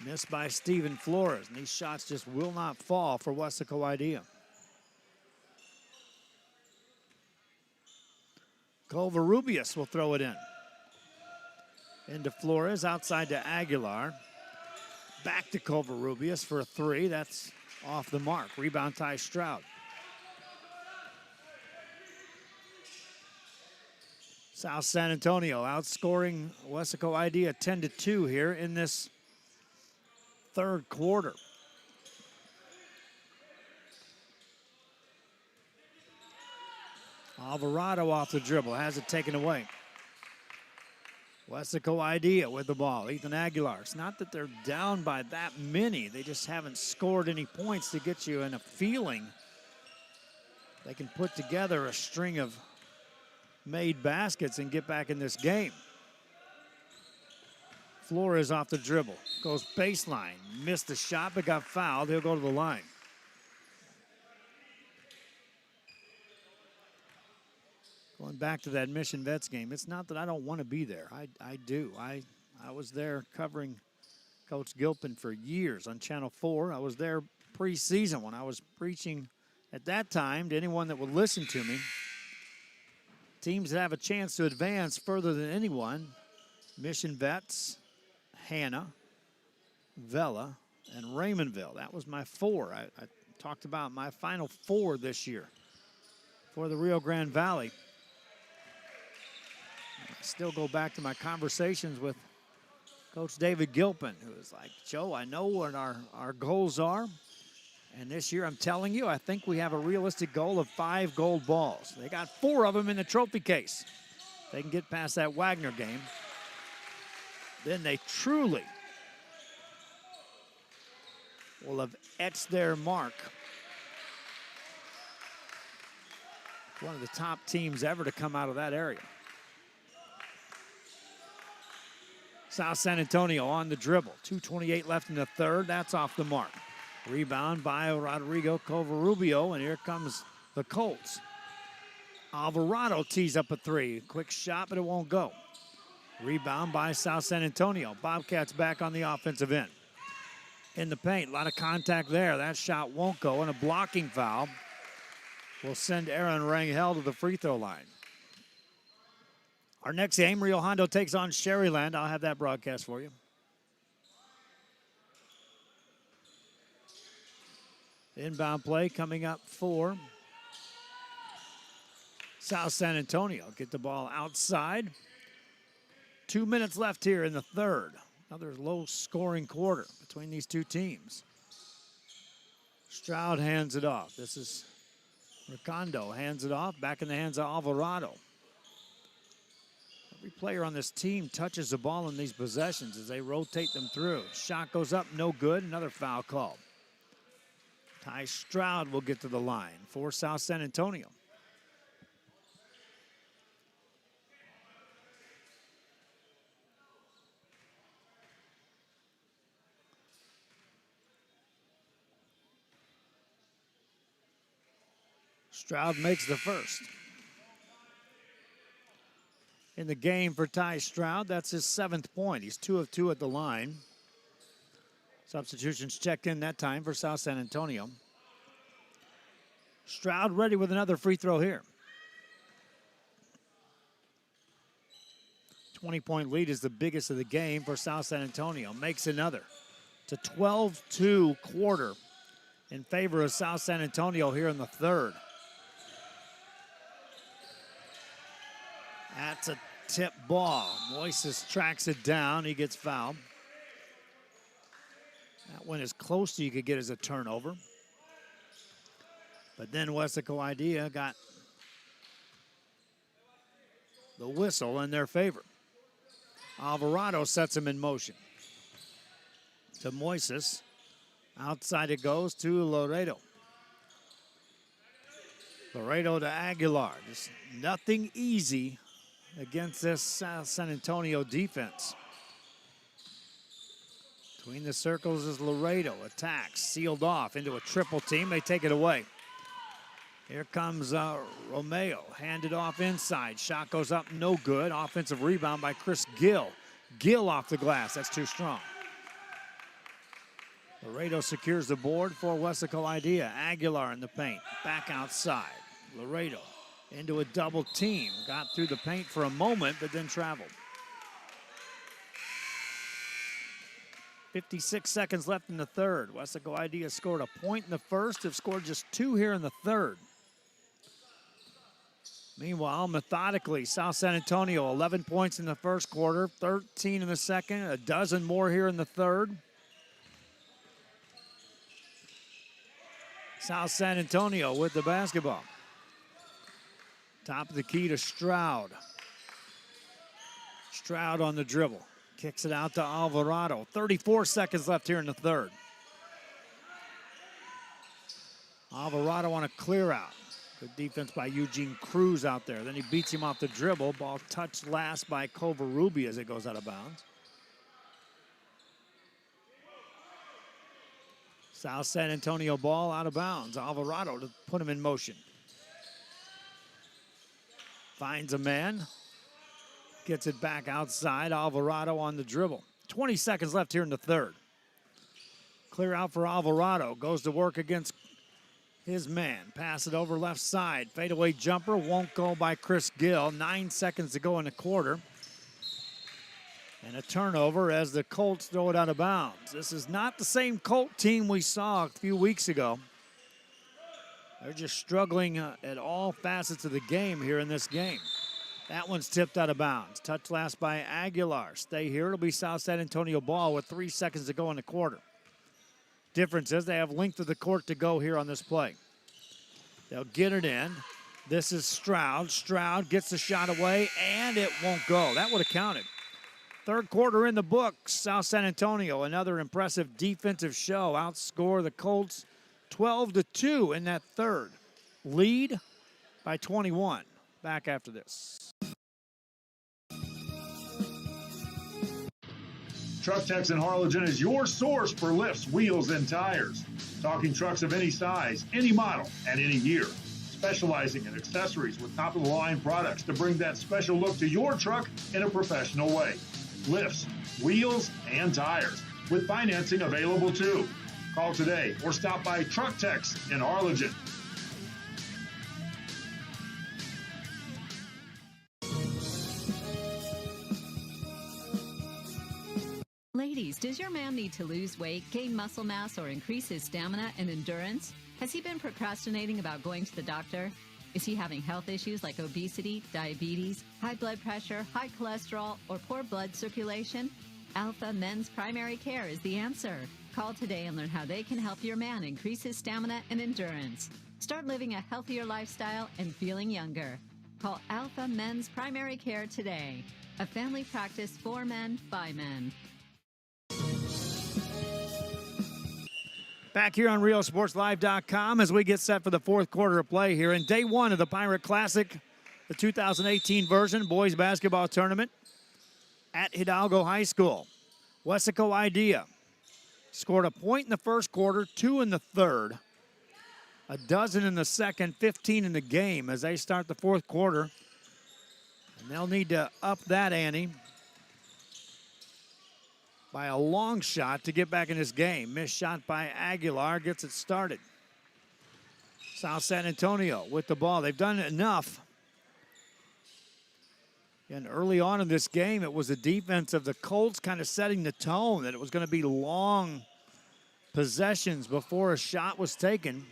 Missed by Steven Flores, and these shots just will not fall for Weslaco Idea. Covarrubias will throw it in. Into Flores, outside to Aguilar. Back to Covarrubias for a three. That's off the mark. Rebound Ty Stroud. South San Antonio outscoring Weslaco Idea 10-2 here in this third quarter. Alvarado off the dribble, has it taken away. Weslaco Idea with the ball. Ethan Aguilar. It's not that they're down by that many. They just haven't scored any points to get you in a feeling they can put together a string of made baskets and get back in this game. Flores off the dribble. Goes baseline. Missed the shot but got fouled. He'll go to the line. Going back to that Mission Vets game, it's not that I don't want to be there. I do. I was there covering Coach Gilpin for years on Channel 4. I was there preseason when I was preaching at that time to anyone that would listen to me. Teams that have a chance to advance further than anyone, Mission Vets, Hannah, Vela, and Raymondville. That was my four. I talked about my final four this year for the Rio Grande Valley. I still go back to my conversations with Coach David Gilpin, who was like, Joe, I know what our goals are. And this year, I'm telling you, I think we have a realistic goal of 5 gold balls. They got 4 of them in the trophy case. They can get past that Wagner game. Then they truly will have etched their mark. One of the top teams ever to come out of that area. South San Antonio on the dribble. 2:28 left in the third. That's off the mark. Rebound by Rodrigo Covarrubio, and here comes the Colts. Alvarado tees up a three. Quick shot, but it won't go. Rebound by South San Antonio. Bobcats back on the offensive end. In the paint, a lot of contact there. That shot won't go, and a blocking foul will send Aaron Rangel to the free throw line. Our next game, Rio Hondo takes on Sherryland. I'll have that broadcast for you. Inbound play coming up for South San Antonio. Get the ball outside. 2 minutes left here in the third. Another low-scoring quarter between these two teams. Stroud hands it off. This is Ricondo hands it off. Back in the hands of Alvarado. Every player on this team touches the ball in these possessions as they rotate them through. Shot goes up, no good. Another foul called. Ty Stroud will get to the line for South San Antonio. Stroud makes the first. In the game for Ty Stroud, that's his 7th point. He's 2 of 2 at the line. Substitutions checked in that time for South San Antonio. Stroud ready with another free throw here. 20-point lead is the biggest of the game for South San Antonio. Makes another. It's a 12-2 quarter in favor of South San Antonio here in the third. That's a tip ball. Moises tracks it down. He gets fouled. That went as close to you could get as a turnover. But then Weslaco Idea got the whistle in their favor. Alvarado sets him in motion. To Moises. Outside it goes to Laredo. Laredo to Aguilar. Just nothing easy against this South San Antonio defense. Between the circles is Laredo. Attacks, sealed off into a triple team. They take it away. Here comes Romeo. Handed off inside. Shot goes up, no good. Offensive rebound by Chris Gill. Gill off the glass. That's too strong. Laredo secures the board for Weslaco Idea. Aguilar in the paint. Back outside. Laredo into a double team. Got through the paint for a moment, but then traveled. 56 seconds left in the third. Weslaco Idea scored a point in the first. Have scored just 2 here in the third. Meanwhile, methodically, South San Antonio, 11 points in the first quarter, 13 in the second, a dozen more here in the third. South San Antonio with the basketball. Top of the key to Stroud. Stroud on the dribble. Kicks it out to Alvarado. 34 seconds left here in the third. Alvarado on a clear out. Good defense by Eugene Cruz out there. Then he beats him off the dribble. Ball touched last by Covarrubi as it goes out of bounds. South San Antonio ball out of bounds. Alvarado to put him in motion. Finds a man. Gets it back outside. Alvarado on the dribble. 20 seconds left here in the third. Clear out for Alvarado. Goes to work against his man. Pass it over left side. Fadeaway jumper won't go by Chris Gill. 9 seconds to go in the quarter. And a turnover as the Colts throw it out of bounds. This is not the same Colt team we saw a few weeks ago. They're just struggling at all facets of the game here in this game. That one's tipped out of bounds. Touch last by Aguilar. Stay here. It'll be South San Antonio ball with 3 seconds to go in the quarter. Difference is they have length of the court to go here on this play. They'll get it in. This is Stroud. Stroud gets the shot away, and it won't go. That would have counted. Third quarter in the books. South San Antonio, another impressive defensive show. Outscore the Colts 12-2 in that third. Lead by 21. Back after this. Truck Techs in Harlingen is your source for lifts, wheels, and tires. Talking trucks of any size, any model, and any year. Specializing in accessories with top-of-the-line products to bring that special look to your truck in a professional way. Lifts, wheels, and tires, with financing available too. Call today or stop by Truck Techs in Harlingen. Ladies, does your man need to lose weight, gain muscle mass, or increase his stamina and endurance? Has he been procrastinating about going to the doctor? Is he having health issues like obesity, diabetes, high blood pressure, high cholesterol, or poor blood circulation? Alpha Men's Primary Care is the answer. Call today and learn how they can help your man increase his stamina and endurance. Start living a healthier lifestyle and feeling younger. Call Alpha Men's Primary Care today. A family practice for men, by men. Back here on RealSportsLive.com as we get set for the fourth quarter of play here in day one of the Pirate Classic, the 2018 version boys basketball tournament at Hidalgo High School. Weslaco Idea scored a point in the first quarter, 2 in the third, a dozen in the second, 15 in the game as they start the fourth quarter. And they'll need to up that ante by a long shot to get back in this game. Missed shot by Aguilar gets it started. South San Antonio with the ball. They've done enough. And early on in this game, it was the defense of the Colts kind of setting the tone that it was going to be long possessions before a shot was taken.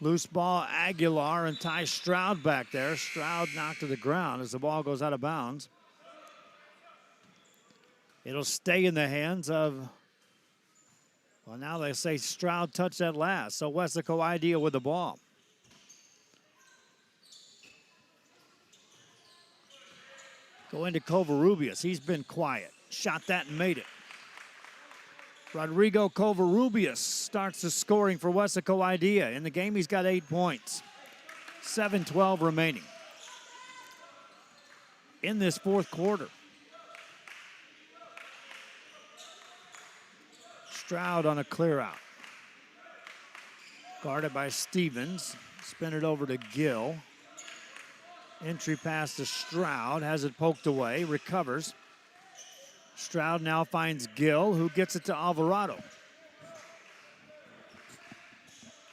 Loose ball, Aguilar and Ty Stroud back there. Stroud knocked to the ground as the ball goes out of bounds. It'll stay in the hands of, well, now they say Stroud touched that last. So Weslaco Idea with the ball. Go into Covarrubias. He's been quiet. Shot that and made it. Rodrigo Covarrubias starts the scoring for Weslaco Idea. In the game, he's got 8 points. 7:12 remaining in this fourth quarter. Stroud on a clear out. Guarded by Stevens. Spin it over to Gill. Entry pass to Stroud. Has it poked away. Recovers. Stroud now finds Gill, who gets it to Alvarado.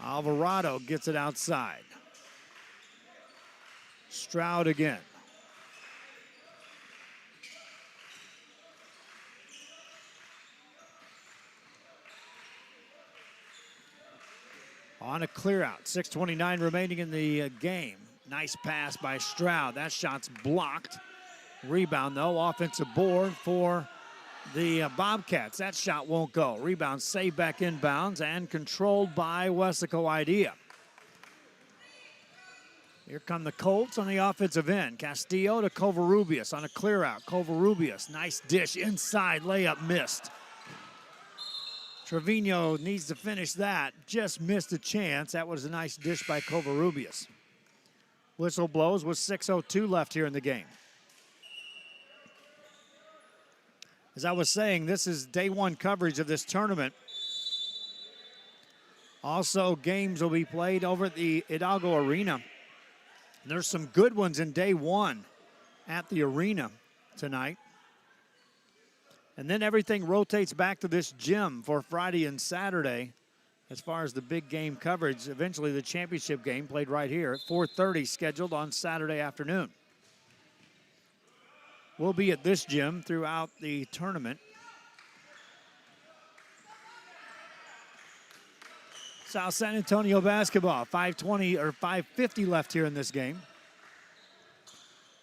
Alvarado gets it outside. Stroud again. On a clear out. 6:29 remaining in the game. Nice pass by Stroud. That shot's blocked. Rebound, though. Offensive board for the Bobcats. That shot won't go. Rebound saved back inbounds and controlled by Weslaco Idea. Here come the Colts on the offensive end. Castillo to Covarrubias on a clear out. Covarrubias, nice dish inside. Layup missed. Trevino needs to finish that. Just missed a chance. That was a nice dish by Covarrubias. Whistle blows with 6:02 left here in the game. As I was saying, this is day one coverage of this tournament. Also, games will be played over at the Hidalgo Arena. There's some good ones in day one at the arena tonight. And then everything rotates back to this gym for Friday and Saturday. As far as the big game coverage, eventually the championship game played right here at 4:30, scheduled on Saturday afternoon. We'll be at this gym throughout the tournament. South San Antonio basketball, 5:50 left here in this game.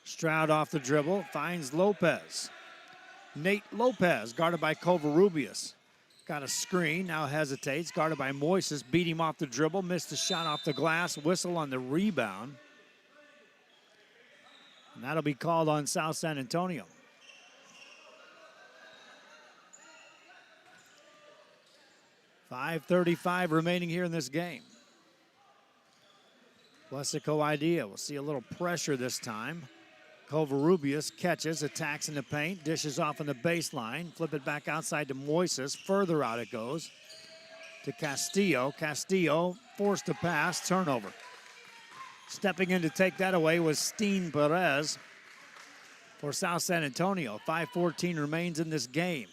Stroud off the dribble, finds Lopez. Nate Lopez, guarded by Covarrubias. Got a screen, now hesitates, guarded by Moises, beat him off the dribble, missed a shot off the glass, whistle on the rebound. And that'll be called on South San Antonio. .535 remaining here in this game. Weslaco Idea. We'll see a little pressure this time. Covarrubias catches, attacks in the paint, dishes off on the baseline, flip it back outside to Moises. Further out it goes to Castillo. Castillo forced to pass, turnover. Stepping in to take that away was Steen Perez for South San Antonio. 5:14 remains in this game.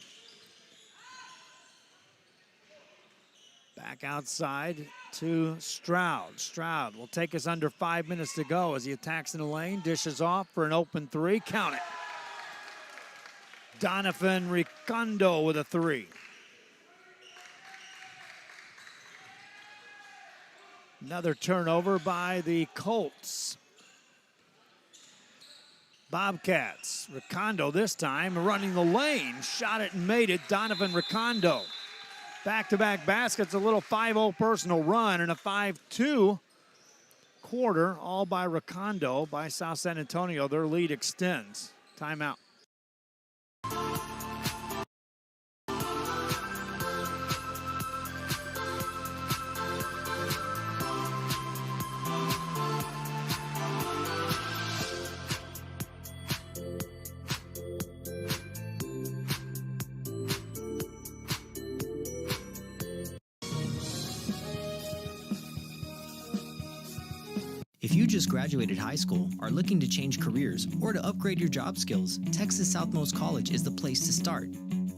Back outside to Stroud. Stroud will take us under 5 minutes to go as he attacks in the lane, dishes off for an open three. Count it. Donovan Ricondo with a three. Another turnover by the Colts. Bobcats. Ricondo this time running the lane. Shot it and made it. Donovan Ricondo. Back-to-back baskets, a little 5-0 personal run and a 5-2 quarter, all by Ricondo by South San Antonio. Their lead extends. Timeout. If you just graduated high school, are looking to change careers, or to upgrade your job skills, Texas Southmost College is the place to start.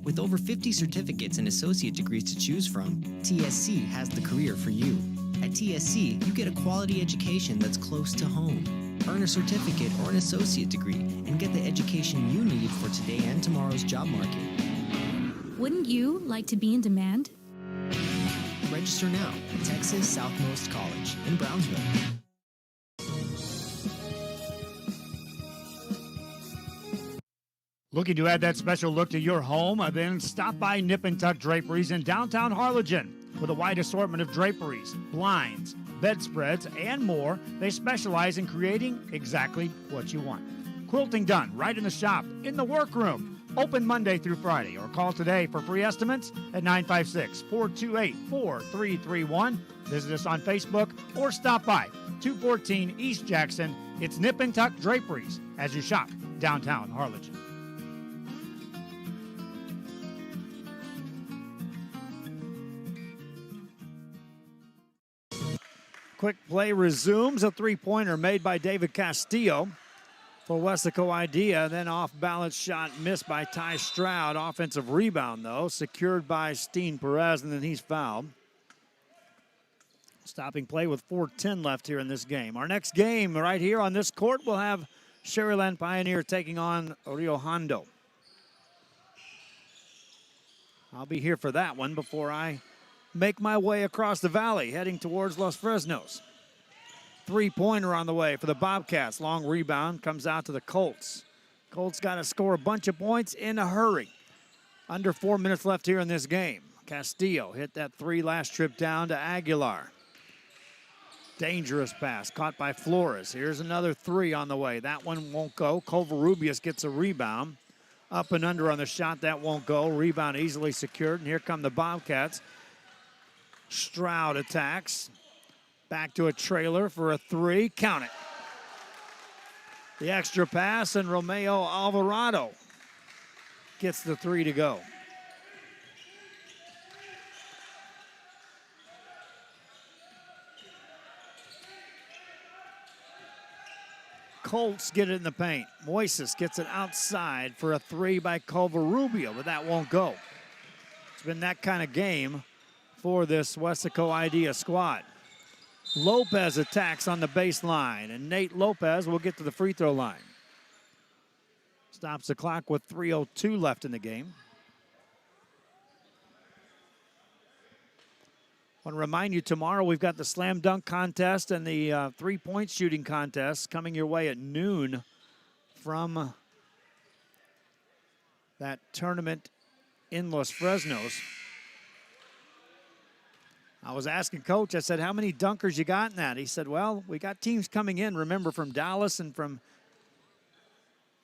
With over 50 certificates and associate degrees to choose from, TSC has the career for you. At TSC, you get a quality education that's close to home. Earn a certificate or an associate degree and get the education you need for today and tomorrow's job market. Wouldn't you like to be in demand? Register now at Texas Southmost College in Brownsville. Looking to add that special look to your home? Then stop by Nip and Tuck Draperies in downtown Harlingen. With a wide assortment of draperies, blinds, bedspreads, and more, they specialize in creating exactly what you want. Quilting done right in the shop, in the workroom. Open Monday through Friday, or call today for free estimates at 956-428-4331. Visit us on Facebook or stop by 214 East Jackson. It's Nip and Tuck Draperies as you shop downtown Harlingen. Quick play resumes. A three-pointer made by David Castillo for Weslaco Idea. Then off-balance shot missed by Ty Stroud. Offensive rebound, though, secured by Steen Perez, and then he's fouled. Stopping play with 4:10 left here in this game. Our next game right here on this court, we'll have Sherryland Pioneer taking on Rio Hondo. I'll be here for that one before I make my way across the valley, heading towards Los Fresnos. Three-pointer on the way for the Bobcats. Long rebound comes out to the Colts. Colts got to score a bunch of points in a hurry. Under 4 minutes left here in this game. Castillo hit that three last trip down to Aguilar. Dangerous pass caught by Flores. Here's another three on the way. That one won't go. Covarrubias gets a rebound. Up and under on the shot. That won't go. Rebound easily secured. And here come the Bobcats. Stroud attacks. Back to a trailer for a three. Count it. The extra pass, and Romeo Alvarado gets the three to go. Colts get it in the paint. Moises gets it outside for a three by Covarrubias, but that won't go. It's been that kind of game for this Weslaco Idea squad. Lopez attacks on the baseline, and Nate Lopez will get to the free throw line. Stops the clock with 3:02 left in the game. I want to remind you, tomorrow we've got the slam dunk contest and the three-point shooting contest coming your way at noon from that tournament in Los Fresnos. I was asking Coach, I said, how many dunkers you got in that? He said, well, we got teams coming in, remember, from Dallas and from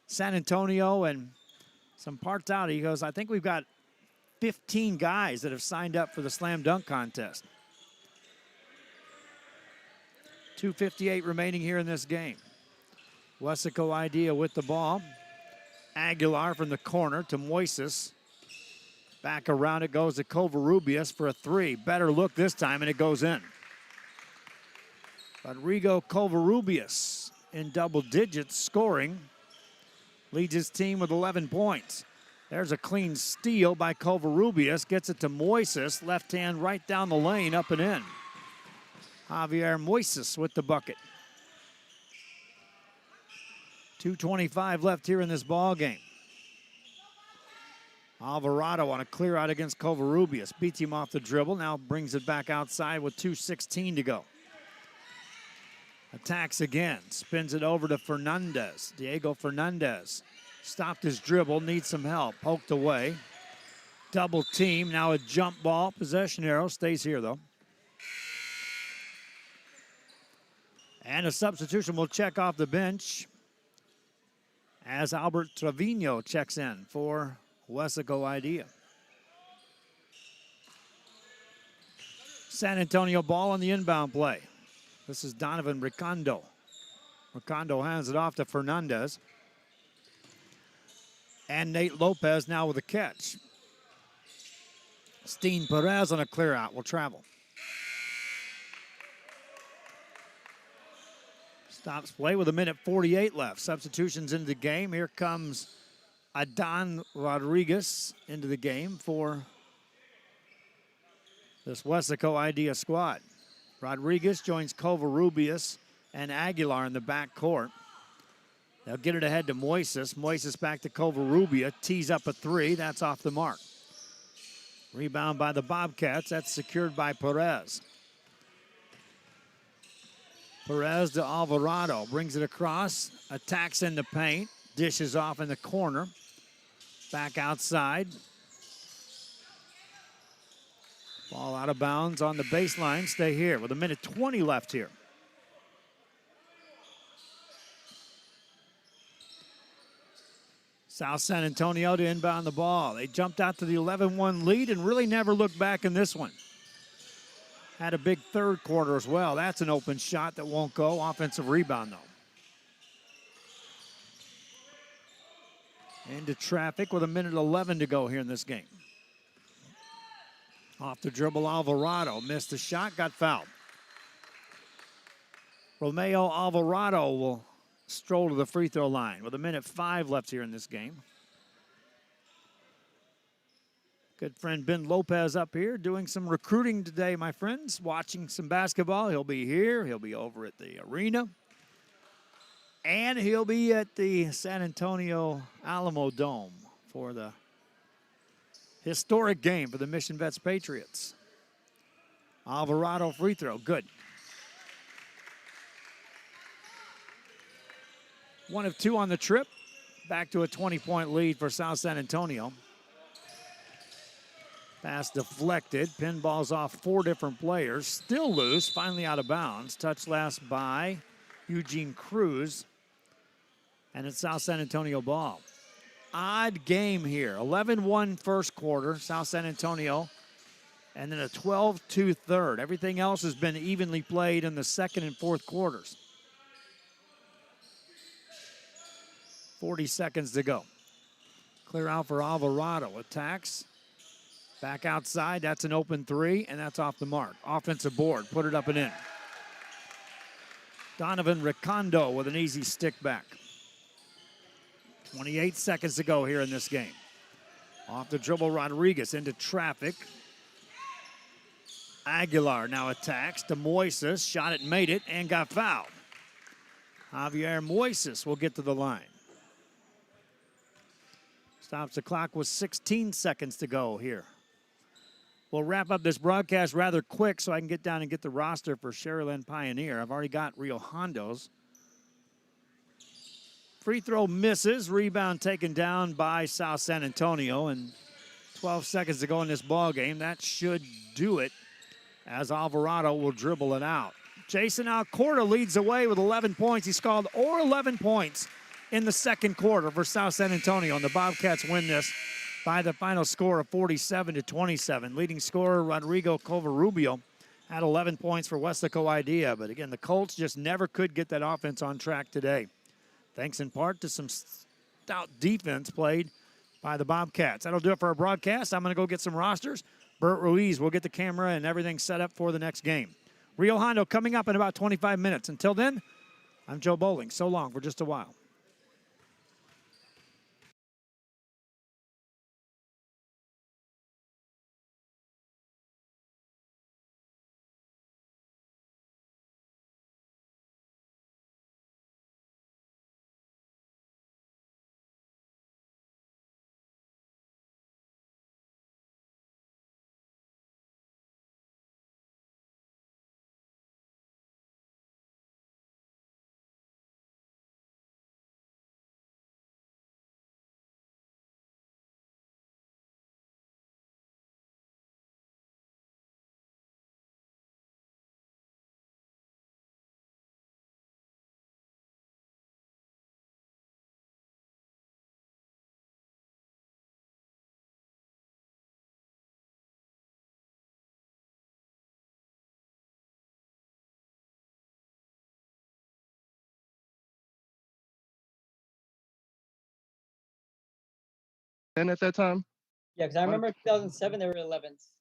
San Antonio and some parts out. He goes, I think we've got 15 guys that have signed up for the slam dunk contest. 2:58 remaining here in this game. Weslaco Idea with the ball. Aguilar from the corner to Moises. Back around it goes to Covarrubias for a three. Better look this time, and it goes in. Rodrigo Covarrubias in double digits scoring. Leads his team with 11 points. There's a clean steal by Covarrubias. Gets it to Moises. Left hand right down the lane, up and in. Javier Moises with the bucket. 2:25 left here in this ball game. Alvarado on a clear out against Covarrubias. Beats him off the dribble. Now brings it back outside with 2:16 to go. Attacks again. Spins it over to Fernandez. Diego Fernandez. Stopped his dribble. Needs some help. Poked away. Double team. Now a jump ball. Possession arrow. Stays here though. And a substitution will check off the bench as Albert Trevino checks in for Weslaco Idea. San Antonio ball on the inbound play. This is Donovan Ricondo. Ricondo hands it off to Fernandez. And Nate Lopez now with a catch. Steen Perez on a clear out will travel. Stops play with 1:48 left. Substitutions into the game. Here comes Adan Rodriguez into the game for this Weslaco Idea squad. Rodriguez joins Covarrubias and Aguilar in the back court. They'll get it ahead to Moises. Moises back to Covarrubias. Tees up a three. That's off the mark. Rebound by the Bobcats. That's secured by Perez. Perez to Alvarado. Brings it across. Attacks in the paint. Dishes off in the corner. Back outside. Ball out of bounds on the baseline. Stay here with 1:20 left here. South San Antonio to inbound the ball. They jumped out to the 11-1 lead and really never looked back in this one. Had a big third quarter as well. That's an open shot that won't go. Offensive rebound, though. Into traffic with 1:11 to go here in this game. Off the dribble, Alvarado missed the shot, got fouled. Romeo Alvarado will stroll to the free throw line with 1:05 left here in this game. Good friend Ben Lopez up here doing some recruiting today, my friends. Watching some basketball. He'll be here. He'll be over at the arena. And he'll be at the San Antonio Alamo Dome for the historic game for the Mission Vets Patriots. Alvarado free throw, good. 1 of 2 on the trip. Back to a 20-point lead for South San Antonio. Pass deflected. Pinballs off 4 different players. Still loose, finally out of bounds. Touch last by Eugene Cruz. And it's South San Antonio ball. Odd game here. 11-1 first quarter, South San Antonio. And then a 12-2 third. Everything else has been evenly played in the second and fourth quarters. 40 seconds to go. Clear out for Alvarado. Attacks. Back outside. That's an open 3, and that's off the mark. Offensive board. Put it up and in. Donovan Ricondo with an easy stick back. 28 seconds to go here in this game. Off the dribble, Rodriguez into traffic. Aguilar now attacks to Moises. Shot it, made it, and got fouled. Javier Moises will get to the line. Stops the clock with 16 seconds to go here. We'll wrap up this broadcast rather quick so I can get down and get the roster for Sharyland Pioneer. I've already got Rio Hondo's. Free throw misses. Rebound taken down by South San Antonio. And 12 seconds to go in this ball game. That should do it as Alvarado will dribble it out. Jason Alcorta leads away with 11 points. He scored 11 points in the second quarter for South San Antonio. And the Bobcats win this by the final score of 47-27. Leading scorer Rodrigo Covarrubio had 11 points for Weslaco Idea. But again, the Colts just never could get that offense on track today. Thanks in part to some stout defense played by the Bobcats. That'll do it for our broadcast. I'm going to go get some rosters. Bert Ruiz will get the camera and everything set up for the next game. Rio Hondo coming up in about 25 minutes. Until then, I'm Joe Bowling. So long for just a while. At that time? Yeah, because I remember 2007 they were 11th.